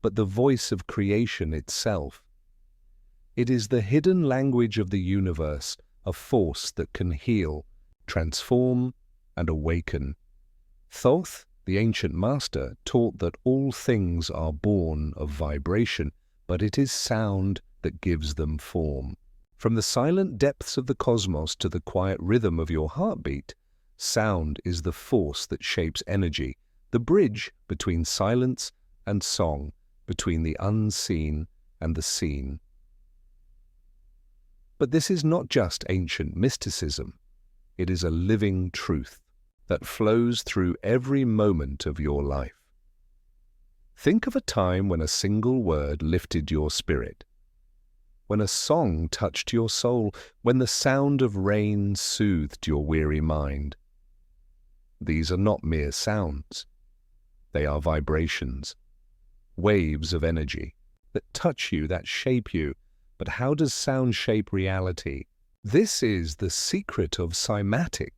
but the voice of creation itself. It is the hidden language of the universe, a force that can heal, transform, and awaken. Thoth, the ancient master, taught that all things are born of vibration, but it is sound that gives them form. From the silent depths of the cosmos to the quiet rhythm of your heartbeat, sound is the force that shapes energy, the bridge between silence and song, between the unseen and the seen. But this is not just ancient mysticism. It is a living truth that flows through every moment of your life. Think of a time when a single word lifted your spirit, when a song touched your soul, when the sound of rain soothed your weary mind. These are not mere sounds. They are vibrations, waves of energy that touch you, that shape you. But how does sound shape reality? This is the secret of cymatic,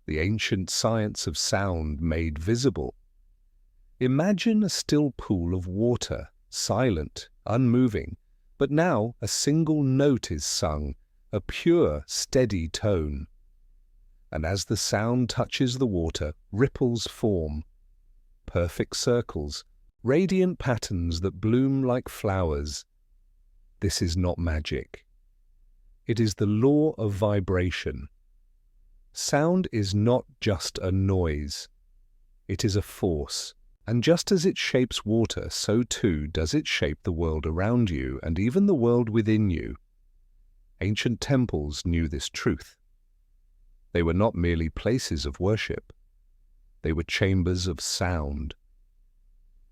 the ancient science of sound made visible. Imagine a still pool of water, silent, unmoving, but now a single note is sung, a pure, steady tone. And as the sound touches the water, ripples form, perfect circles, radiant patterns that bloom like flowers. This is not magic. It is the law of vibration. Sound is not just a noise. It is a force. And just as it shapes water, so too does it shape the world around you and even the world within you. Ancient temples knew this truth. They were not merely places of worship. They were chambers of sound.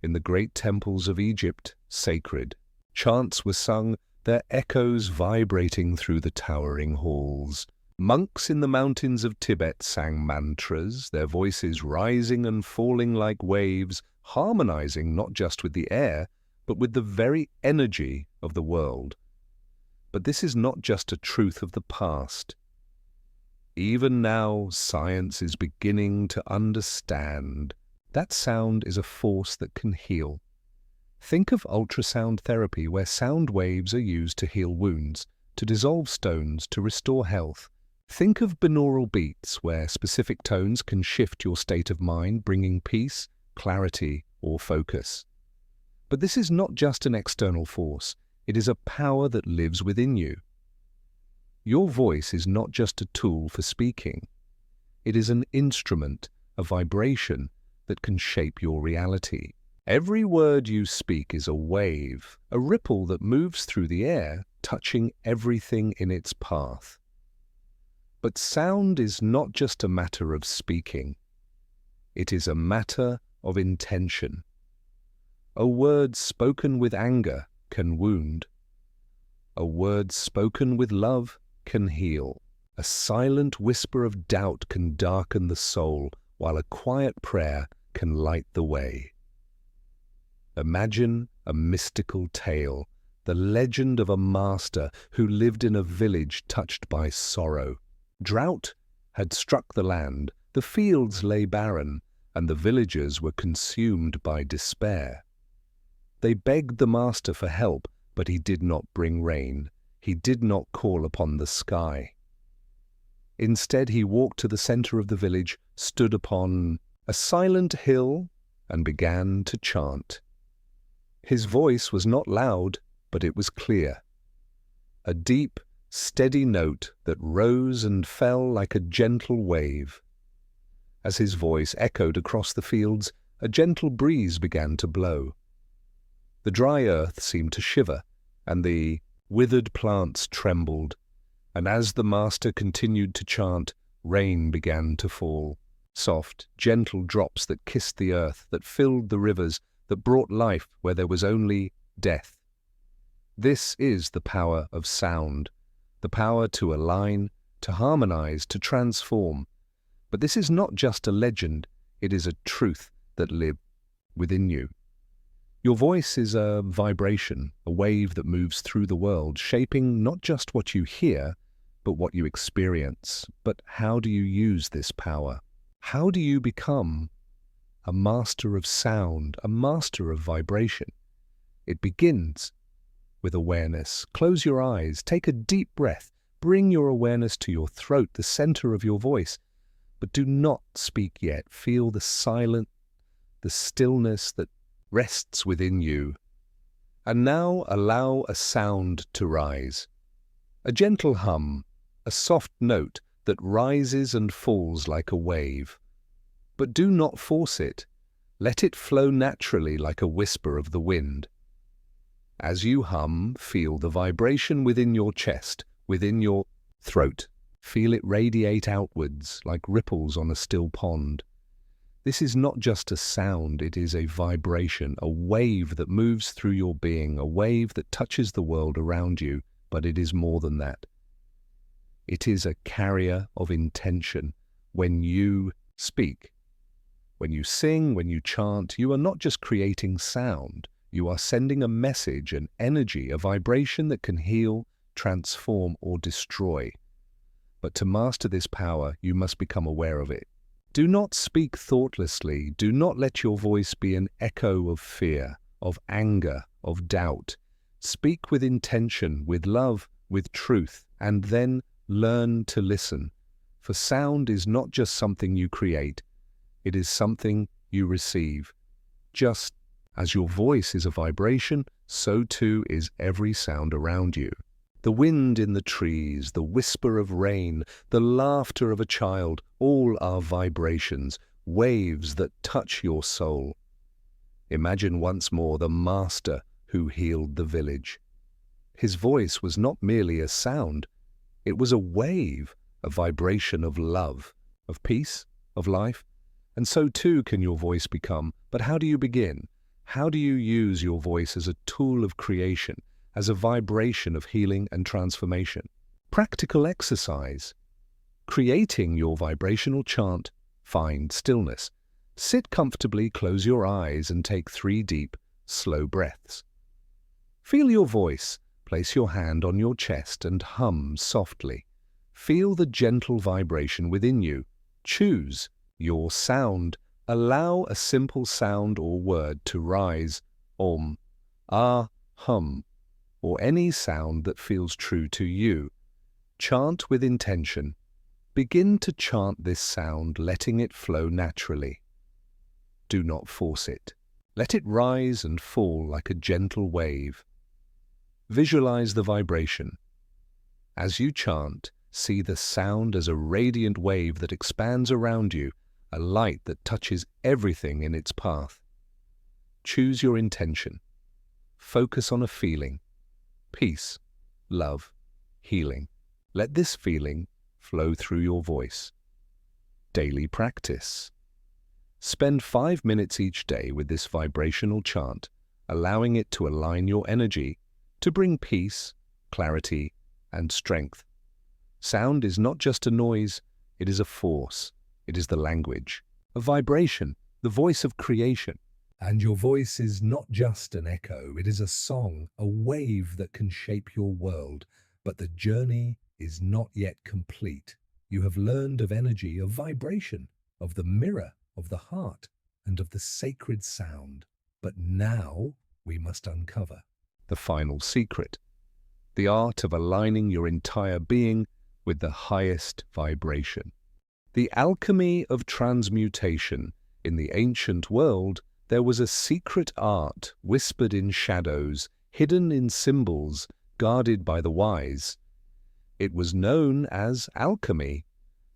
In the great temples of Egypt, sacred, chants were sung, their echoes vibrating through the towering halls. Monks in the mountains of Tibet sang mantras, their voices rising and falling like waves, harmonizing not just with the air, but with the very energy of the world. But this is not just a truth of the past. Even now, science is beginning to understand that sound is a force that can heal. Think of ultrasound therapy, where sound waves are used to heal wounds, to dissolve stones, to restore health. Think of binaural beats, where specific tones can shift your state of mind, bringing peace, clarity, or focus. But this is not just an external force. It is a power that lives within you. Your voice is not just a tool for speaking. It is an instrument, a vibration that can shape your reality. Every word you speak is a wave, a ripple that moves through the air, touching everything in its path. But sound is not just a matter of speaking. It is a matter of intention. A word spoken with anger can wound. A word spoken with love can heal. A silent whisper of doubt can darken the soul, while a quiet prayer can light the way. Imagine a mystical tale, the legend of a master who lived in a village touched by sorrow. Drought had struck the land, the fields lay barren, and the villagers were consumed by despair. They begged the master for help, but he did not bring rain. He did not call upon the sky. Instead, he walked to the center of the village, stood upon a silent hill, and began to chant. His voice was not loud, but it was clear. A deep, steady note that rose and fell like a gentle wave. As his voice echoed across the fields, a gentle breeze began to blow. The dry earth seemed to shiver, and the withered plants trembled, and as the master continued to chant, rain began to fall. Soft, gentle drops that kissed the earth, that filled the rivers, that brought life where there was only death. This is the power of sound, the power to align, to harmonize, to transform. But this is not just a legend, it is a truth that lives within you. Your voice is a vibration, a wave that moves through the world, shaping not just what you hear, but what you experience. But how do you use this power? How do you become a master of sound, a master of vibration? It begins with awareness. Close your eyes, take a deep breath, bring your awareness to your throat, the center of your voice. But do not speak yet. Feel the silence, the stillness that rests within you. And now allow a sound to rise. A gentle hum, a soft note that rises and falls like a wave. But do not force it. Let it flow naturally like a whisper of the wind. As you hum, feel the vibration within your chest, within your throat. Feel it radiate outwards like ripples on a still pond. This is not just a sound, it is a vibration, a wave that moves through your being, a wave that touches the world around you, but it is more than that. It is a carrier of intention. When you speak, when you sing, when you chant, you are not just creating sound, you are sending a message, an energy, a vibration that can heal, transform, or destroy. But to master this power, you must become aware of it. Do not speak thoughtlessly. Do not let your voice be an echo of fear, of anger, of doubt. Speak with intention, with love, with truth, and then learn to listen. For sound is not just something you create, it is something you receive. Just as your voice is a vibration, so too is every sound around you. The wind in the trees, the whisper of rain, the laughter of a child, all are vibrations, waves that touch your soul. Imagine once more the master who healed the village. His voice was not merely a sound, it was a wave, a vibration of love, of peace, of life. And so too can your voice become. But how do you begin? How do you use your voice as a tool of creation, as a vibration of healing and transformation? Practical exercise. Creating your vibrational chant, find stillness. Sit comfortably, close your eyes, and take 3 deep, slow breaths. Feel your voice. Place your hand on your chest and hum softly. Feel the gentle vibration within you. Choose your sound. Allow a simple sound or word to rise, om, ah, hum, or any sound that feels true to you. Chant with intention. Begin to chant this sound, letting it flow naturally. Do not force it. Let it rise and fall like a gentle wave. Visualize the vibration. As you chant, see the sound as a radiant wave that expands around you, a light that touches everything in its path. Choose your intention. Focus on a feeling. Peace, love, healing. Let this feeling flow through your voice. Daily practice. Spend 5 minutes each day with this vibrational chant, allowing it to align your energy, to bring peace, clarity, and strength. Sound is not just a noise, it is a force. It is the language, a vibration, the voice of creation. And your voice is not just an echo, it is a song, a wave that can shape your world. But the journey is not yet complete. You have learned of energy, of vibration, of the mirror, of the heart, and of the sacred sound. But now we must uncover the final secret, the art of aligning your entire being with the highest vibration. The alchemy of transmutation. In the ancient world, there was a secret art whispered in shadows, hidden in symbols, guarded by the wise. It was known as alchemy,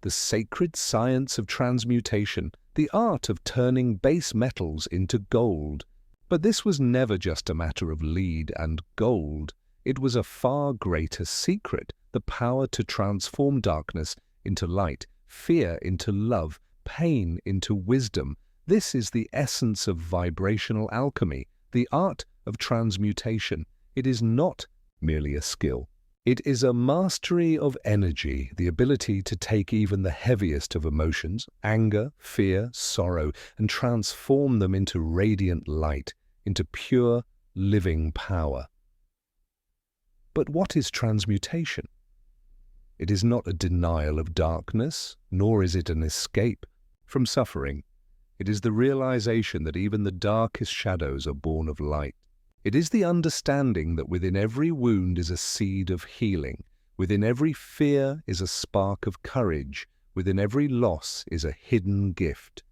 the sacred science of transmutation, the art of turning base metals into gold. But this was never just a matter of lead and gold. It was a far greater secret, the power to transform darkness into light, fear into love, pain into wisdom. This is the essence of vibrational alchemy, the art of transmutation. It is not merely a skill. It is a mastery of energy, the ability to take even the heaviest of emotions, anger, fear, sorrow, and transform them into radiant light, into pure, living power. But what is transmutation? It is not a denial of darkness, nor is it an escape from suffering. It is the realization that even the darkest shadows are born of light. It is the understanding that within every wound is a seed of healing, within every fear is a spark of courage, within every loss is a hidden gift.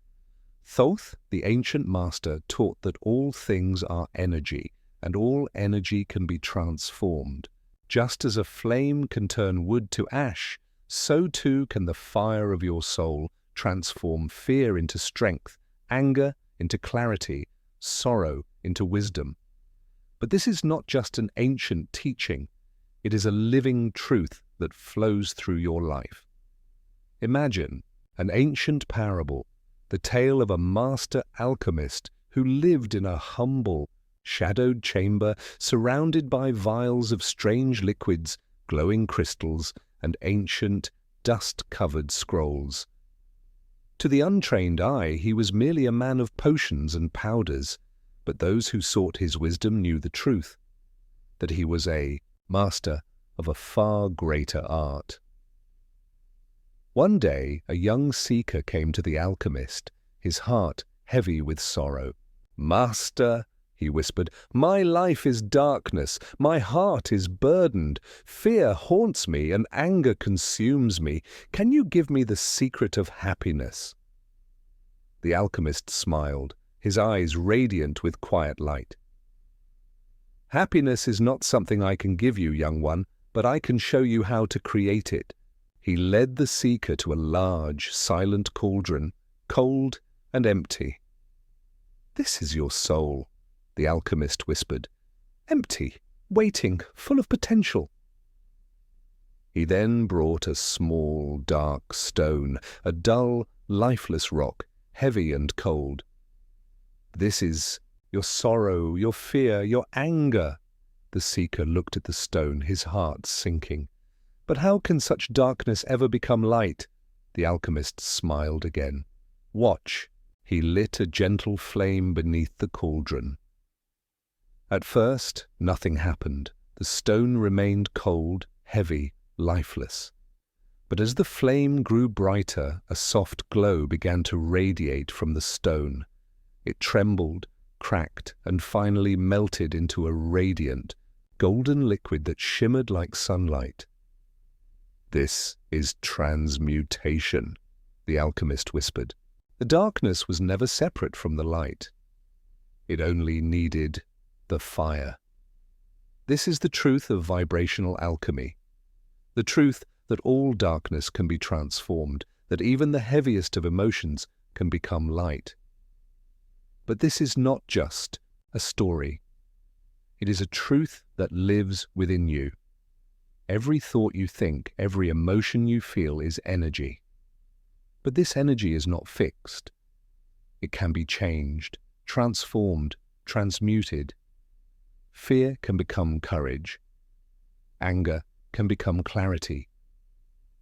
Thoth, the ancient master, taught that all things are energy, and all energy can be transformed. Just as a flame can turn wood to ash, so too can the fire of your soul transform fear into strength, anger into clarity, sorrow into wisdom. But this is not just an ancient teaching, it is a living truth that flows through your life. Imagine an ancient parable, the tale of a master alchemist who lived in a humble, shadowed chamber surrounded by vials of strange liquids, glowing crystals, and ancient, dust-covered scrolls. To the untrained eye, he was merely a man of potions and powders, but those who sought his wisdom knew the truth, that he was a master of a far greater art. One day, a young seeker came to the alchemist, his heart heavy with sorrow. "Master," he whispered, "my life is darkness, my heart is burdened, fear haunts me and anger consumes me. Can you give me the secret of happiness?" The alchemist smiled, his eyes radiant with quiet light. "Happiness is not something I can give you, young one, but I can show you how to create it." He led the seeker to a large, silent cauldron, cold and empty. "This is your soul," the alchemist whispered. "Empty, waiting, full of potential." He then brought a small, dark stone, a dull, lifeless rock, heavy and cold. "This is your sorrow, your fear, your anger." The seeker looked at the stone, his heart sinking. "But how can such darkness ever become light?" The alchemist smiled again. "Watch." He lit a gentle flame beneath the cauldron. At first, nothing happened. The stone remained cold, heavy, lifeless. But as the flame grew brighter, a soft glow began to radiate from the stone. It trembled, cracked, and finally melted into a radiant, golden liquid that shimmered like sunlight. "This is transmutation," the alchemist whispered. The darkness was never separate from the light. It only needed the fire. This is the truth of vibrational alchemy. The truth that all darkness can be transformed, that even the heaviest of emotions can become light. But this is not just a story. It is a truth that lives within you. Every thought you think, every emotion you feel is energy. But this energy is not fixed. It can be changed, transformed, transmuted. Fear can become courage. Anger can become clarity.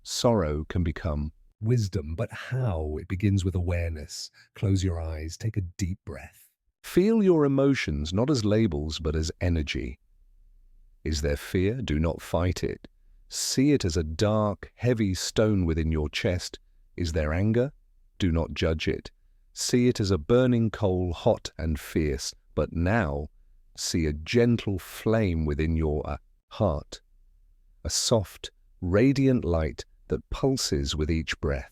Sorrow can become wisdom. But how? It begins with awareness. Close your eyes, take a deep breath. Feel your emotions not as labels but as energy. Is there fear? Do not fight it. See it as a dark, heavy stone within your chest. Is there anger? Do not judge it. See it as a burning coal, hot and fierce. But now, see a gentle flame within your heart. A soft, radiant light that pulses with each breath.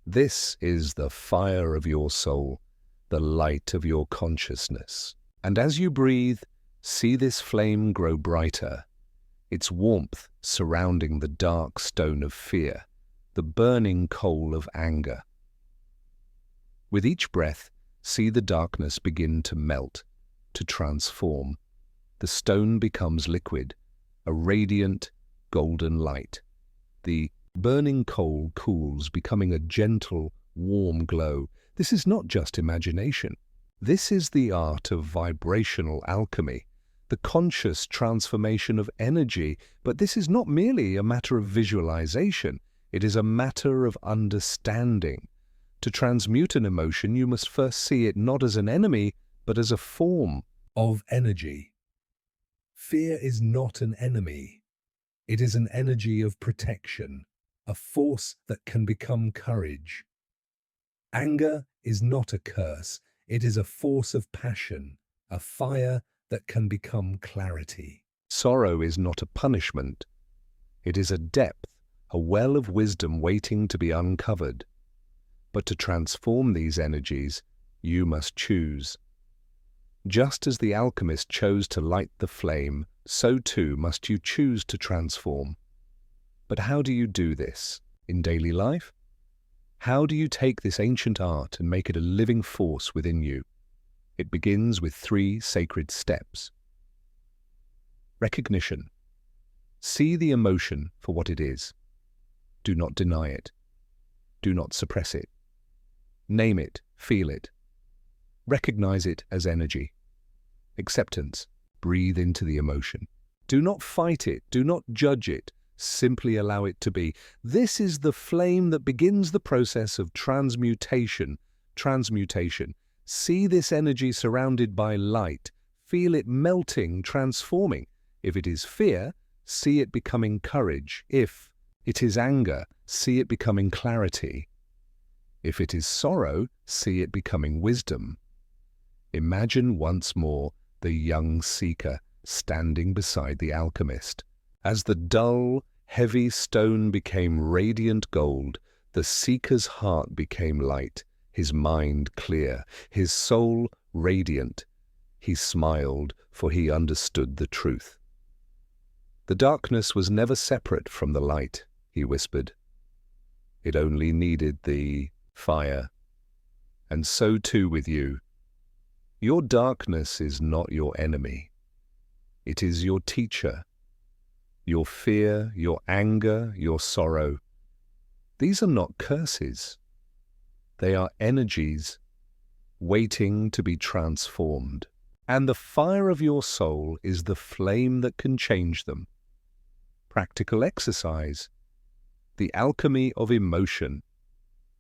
This is the fire of your soul, the light of your consciousness. And as you breathe, see this flame grow brighter, its warmth surrounding the dark stone of fear, the burning coal of anger. With each breath, see the darkness begin to melt, to transform. The stone becomes liquid, a radiant, golden light. The burning coal cools, becoming a gentle, warm glow. This is not just imagination. This is the art of vibrational alchemy, the conscious transformation of energy. But this is not merely a matter of visualization. It is a matter of understanding. To transmute an emotion, you must first see it not as an enemy, but as a form of energy. Fear is not an enemy. It is an energy of protection, a force that can become courage. Anger is not a curse. It is a force of passion, a fire that can become clarity. Sorrow is not a punishment. It is a depth, a well of wisdom waiting to be uncovered. But to transform these energies, you must choose. Just as the alchemist chose to light the flame, so too must you choose to transform. But how do you do this? In daily life? How do you take this ancient art and make it a living force within you? It begins with 3 sacred steps. Recognition. See the emotion for what it is. Do not deny it. Do not suppress it. Name it, feel it. Recognize it as energy. Acceptance. Breathe into the emotion. Do not fight it. Do not judge it. Simply allow it to be. This is the flame that begins the process of transmutation. Transmutation. See this energy surrounded by light. Feel it melting, transforming. If it is fear, see it becoming courage. If it is anger, see it becoming clarity. If it is sorrow, see it becoming wisdom. Imagine once more the young seeker standing beside the alchemist. As the dull, heavy stone became radiant gold, the seeker's heart became light, his mind clear, his soul radiant. He smiled, for he understood the truth. The darkness was never separate from the light, he whispered. It only needed the fire. And so too with you. Your darkness is not your enemy. It is your teacher. your fear, your anger, your sorrow. These are not curses. They are energies waiting to be transformed. And the fire of your soul is the flame that can change them. Practical exercise. The alchemy of emotion.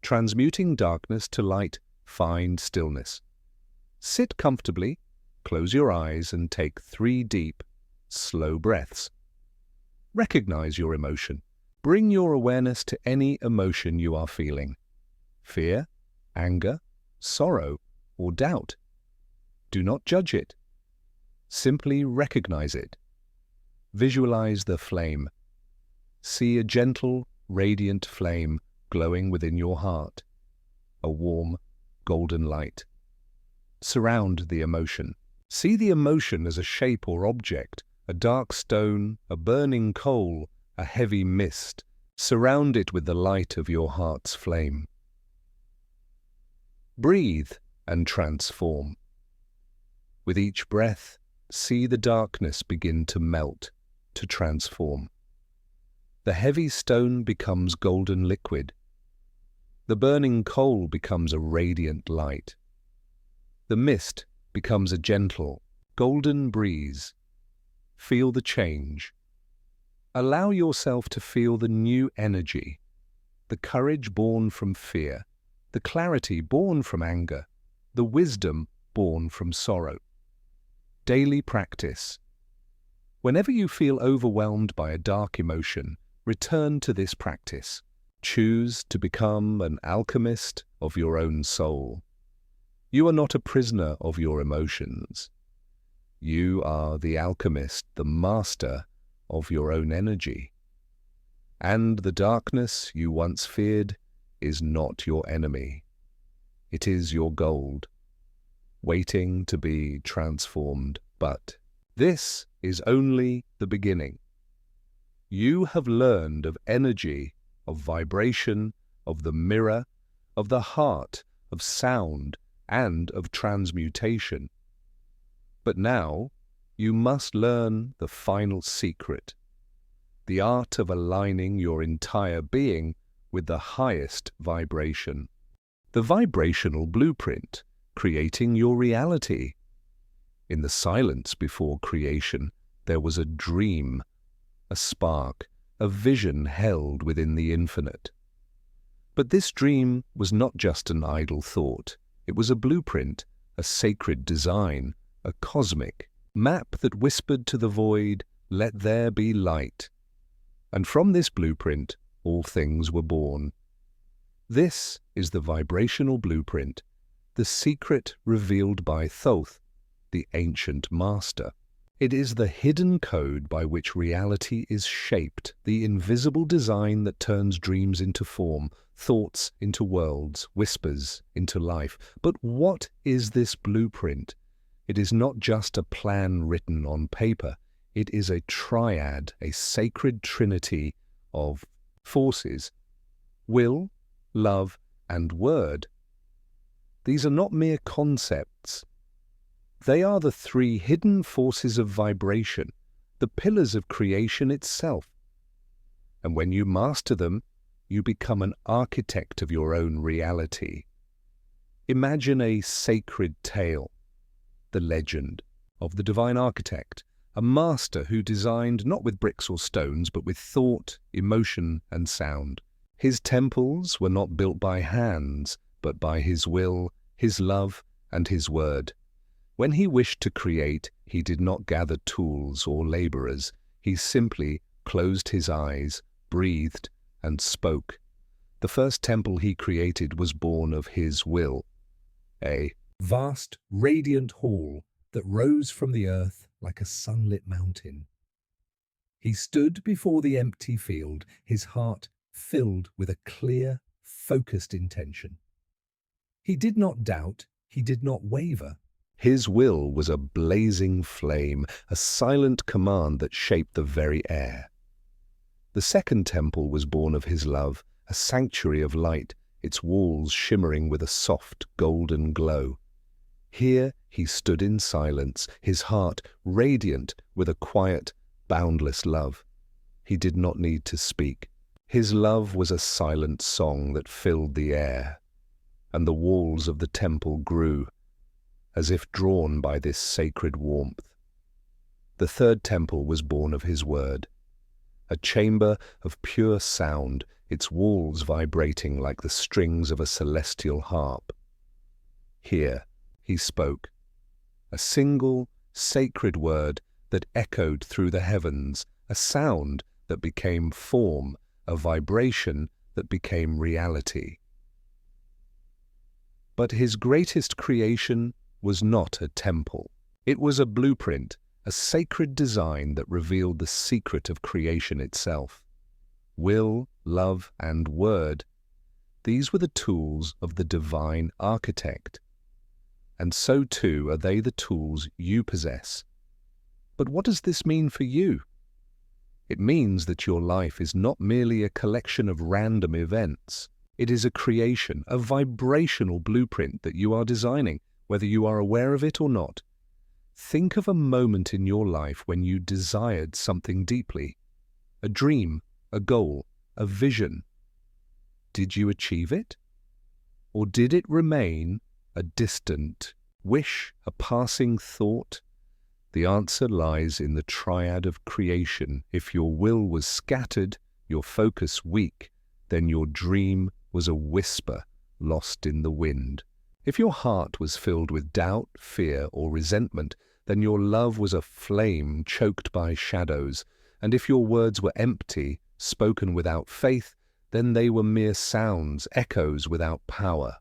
Transmuting darkness to light, find stillness. Sit comfortably, close your eyes and take 3 deep, slow breaths. Recognize your emotion. Bring your awareness to any emotion you are feeling. Fear, anger, sorrow, or doubt. Do not judge it. Simply recognize it. Visualize the flame. See a gentle, radiant flame glowing within your heart. A warm, golden light. Surround the emotion. See the emotion as a shape or object, a dark stone, a burning coal, a heavy mist. Surround it with the light of your heart's flame. Breathe and transform. With each breath, see the darkness begin to melt, to transform. The heavy stone becomes golden liquid. The burning coal becomes a radiant light. The mist becomes a gentle, golden breeze. Feel the change. Allow yourself to feel the new energy, the courage born from fear, the clarity born from anger, the wisdom born from sorrow. Daily practice. Whenever you feel overwhelmed by a dark emotion, return to this practice. Choose to become an alchemist of your own soul. You are not a prisoner of your emotions. You are the alchemist, the master of your own energy. And the darkness you once feared is not your enemy. It is your gold, waiting to be transformed. But this is only the beginning. You have learned of energy, of vibration, of the mirror, of the heart, of sound, and of transmutation. But now you must learn the final secret, the art of aligning your entire being with the highest vibration. The vibrational blueprint, creating your reality. In the silence before creation, there was a dream, a spark, a vision held within the infinite. But this dream was not just an idle thought. It was a blueprint, a sacred design, a cosmic map that whispered to the void, "Let there be light." And from this blueprint, all things were born. This is the vibrational blueprint, the secret revealed by Thoth, the ancient master. It is the hidden code by which reality is shaped, the invisible design that turns dreams into form, thoughts into worlds, whispers into life. But what is this blueprint? It is not just a plan written on paper. It is a triad, a sacred trinity of forces: will, love, and word. These are not mere concepts. They are the 3 hidden forces of vibration, the pillars of creation itself. And when you master them, you become an architect of your own reality. Imagine a sacred tale, the legend of the divine architect, a master who designed not with bricks or stones, but with thought, emotion, and sound. His temples were not built by hands, but by his will, his love, and his word. When he wished to create, he did not gather tools or laborers. He simply closed his eyes, breathed, and spoke. The first temple he created was born of his will, a vast, radiant hall that rose from the earth like a sunlit mountain. He stood before the empty field, his heart filled with a clear, focused intention. He did not doubt, he did not waver. His will was a blazing flame, a silent command that shaped the very air. The second temple was born of his love, a sanctuary of light, its walls shimmering with a soft, golden glow. Here he stood in silence, his heart radiant with a quiet, boundless love. He did not need to speak. His love was a silent song that filled the air, and the walls of the temple grew, as if drawn by this sacred warmth. The third temple was born of his word, a chamber of pure sound, its walls vibrating like the strings of a celestial harp. Here he spoke, a single, sacred word that echoed through the heavens, a sound that became form, a vibration that became reality. But his greatest creation was not a temple. It was a blueprint, a sacred design that revealed the secret of creation itself. Will, love, and word, these were the tools of the divine architect. And so too are they the tools you possess. But what does this mean for you? It means that your life is not merely a collection of random events. It is a creation, a vibrational blueprint that you are designing, whether you are aware of it or not. Think of a moment in your life when you desired something deeply. A dream, a goal, a vision. Did you achieve it? Or did it remain a distant wish, a passing thought? The answer lies in the triad of creation. If your will was scattered, your focus weak, then your dream was a whisper lost in the wind. If your heart was filled with doubt, fear, or resentment, then your love was a flame choked by shadows. And if your words were empty, spoken without faith, then they were mere sounds, echoes without power.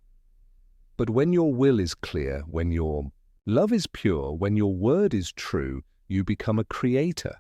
But when your will is clear, when your love is pure, when your word is true, you become a creator.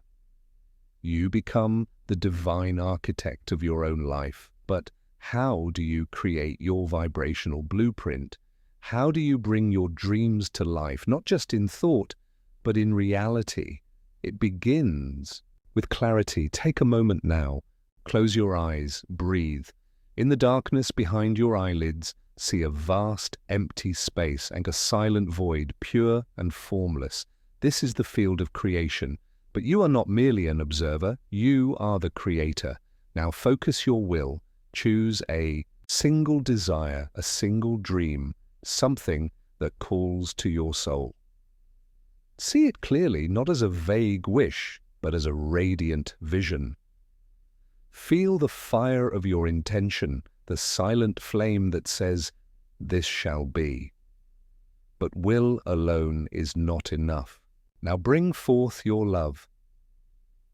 You become the divine architect of your own life. But how do you create your vibrational blueprint? How do you bring your dreams to life, not just in thought, but in reality? It begins with clarity. Take a moment now. Close your eyes, breathe. In the darkness behind your eyelids, see a vast, empty space and a silent void, pure and formless. This is the field of creation. But you are not merely an observer, you are the creator. Now focus your will. Choose a single desire, a single dream, something that calls to your soul. See it clearly, not as a vague wish, but as a radiant vision. Feel the fire of your intention, the silent flame that says, "This shall be." But will alone is not enough. Now bring forth your love.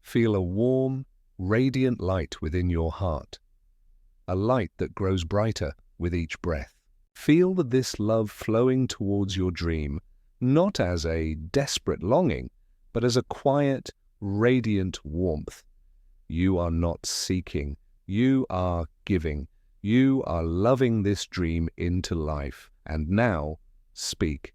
Feel a warm, radiant light within your heart, a light that grows brighter with each breath. Feel this love flowing towards your dream, not as a desperate longing, but as a quiet, radiant warmth. You are not seeking, you are giving. You are loving this dream into life. And now, speak.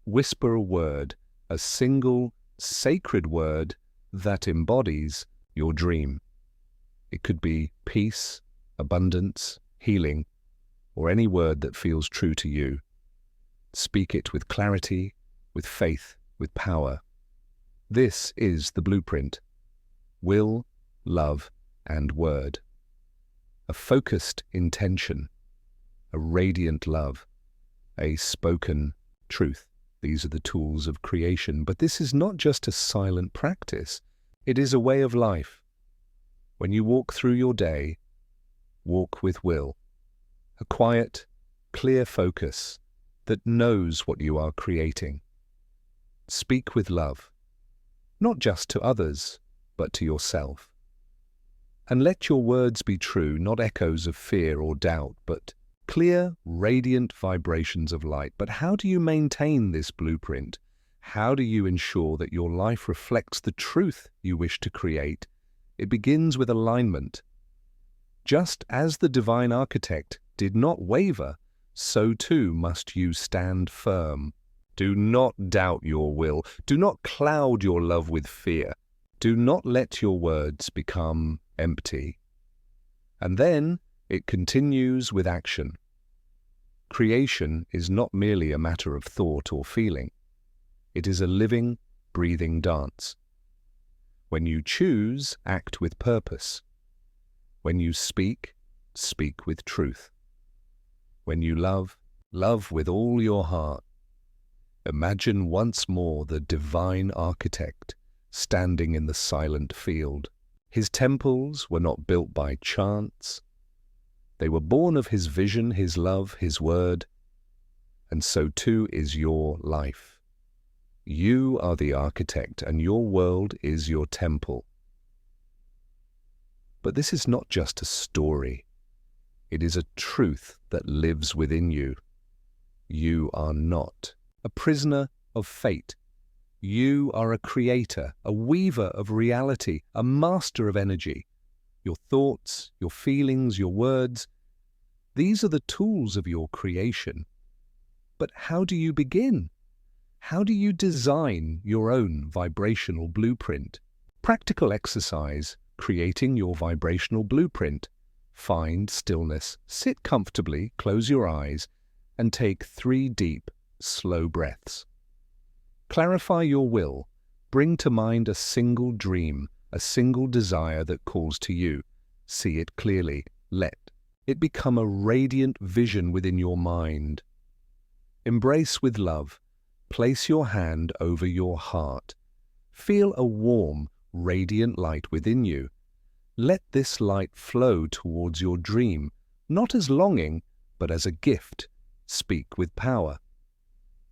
Whisper a word, a single, sacred word that embodies your dream. It could be peace, abundance, healing, or any word that feels true to you. Speak it with clarity, with faith, with power. This is the blueprint. Will, love, and word. A focused intention, a radiant love, a spoken truth. These are the tools of creation. But this is not just a silent practice. It is a way of life. When you walk through your day, walk with will. A quiet, clear focus that knows what you are creating. Speak with love, not just to others, but to yourself. And let your words be true, not echoes of fear or doubt, but clear, radiant vibrations of light. But how do you maintain this blueprint? How do you ensure that your life reflects the truth you wish to create? It begins with alignment. Just as the divine architect did not waver, so too must you stand firm. Do not doubt your will. Do not cloud your love with fear. Do not let your words become empty. And then it continues with action. Creation is not merely a matter of thought or feeling. It is a living, breathing dance. When you choose, act with purpose. When you speak, speak with truth. When you love, love with all your heart. Imagine once more the divine architect standing in the silent field. His temples were not built by chance. They were born of his vision, his love, his word. And so too is your life. You are the architect, and your world is your temple. But this is not just a story. It is a truth that lives within you. You are not a prisoner of fate. You are a creator, a weaver of reality, a master of energy. Your thoughts, your feelings, your words, these are the tools of your creation. But how do you begin? How do you design your own vibrational blueprint? Practical exercise, creating your vibrational blueprint. Find stillness, sit comfortably, close your eyes, and take 3 deep, slow breaths. Clarify your will. Bring to mind a single dream, a single desire that calls to you. See it clearly. Let it become a radiant vision within your mind. Embrace with love. Place your hand over your heart. Feel a warm, radiant light within you. Let this light flow towards your dream, not as longing, but as a gift. Speak with power.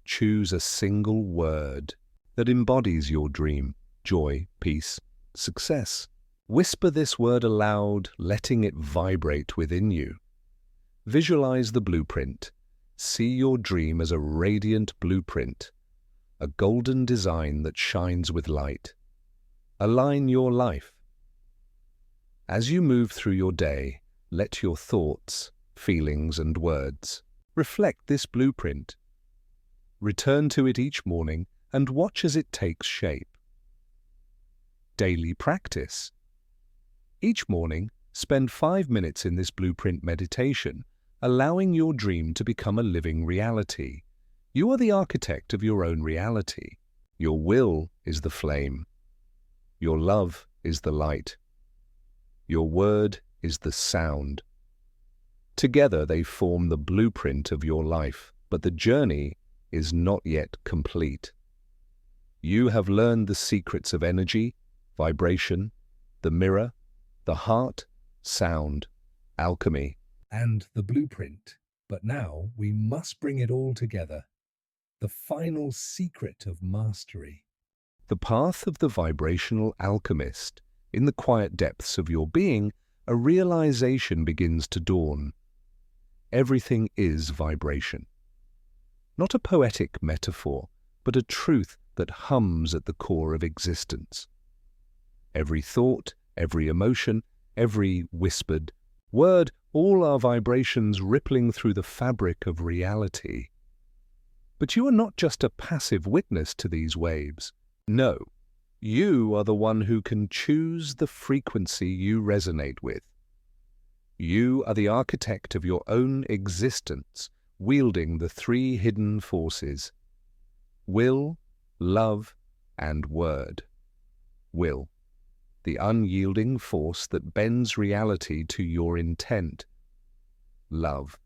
Choose a single word that embodies your dream: joy, peace, success. Whisper this word aloud, letting it vibrate within you. Visualize the blueprint. See your dream as a radiant blueprint, a golden design that shines with light. Align your life. As you move through your day, let your thoughts, feelings, and words reflect this blueprint. Return to it each morning and watch as it takes shape. Daily practice. Each morning, spend 5 minutes in this blueprint meditation, allowing your dream to become a living reality. You are the architect of your own reality. Your will is the flame. Your love is the light. Your word is the sound. Together they form the blueprint of your life, but the journey is not yet complete. You have learned the secrets of energy, vibration, the mirror, the heart, sound, alchemy, and the blueprint. But now we must bring it all together. The final secret of mastery. The path of the vibrational alchemist. In the quiet depths of your being, a realization begins to dawn. Everything is vibration. Not a poetic metaphor, but a truth that hums at the core of existence. Every thought, every emotion, every whispered word, all are vibrations rippling through the fabric of reality. But you are not just a passive witness to these waves. No, you are the one who can choose the frequency you resonate with. You are the architect of your own existence, wielding the 3 hidden forces: will, love, and word. Will, the unyielding force that bends reality to your intent. Love,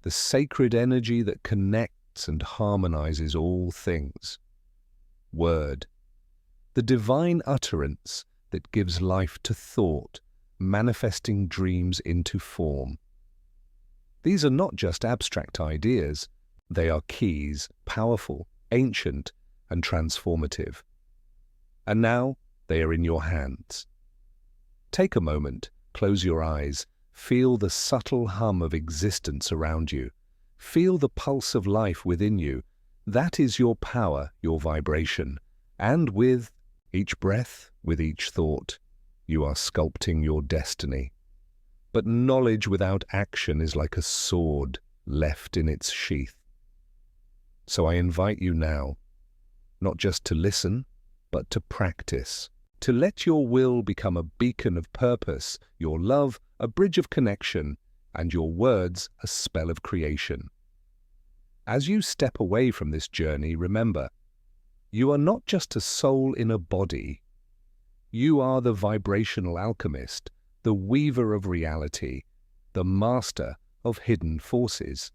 the sacred energy that connects and harmonizes all things. Word, the divine utterance that gives life to thought, manifesting dreams into form. These are not just abstract ideas, they are keys, powerful, ancient, and transformative. And now they are in your hands. Take a moment, close your eyes, feel the subtle hum of existence around you. Feel the pulse of life within you. That is your power, your vibration. And with each breath, with each thought, you are sculpting your destiny. But knowledge without action is like a sword left in its sheath. So I invite you now, not just to listen, but to practice, to let your will become a beacon of purpose, your love a bridge of connection, and your words a spell of creation. As you step away from this journey, remember, you are not just a soul in a body. You are the vibrational alchemist, the weaver of reality, the master of hidden forces.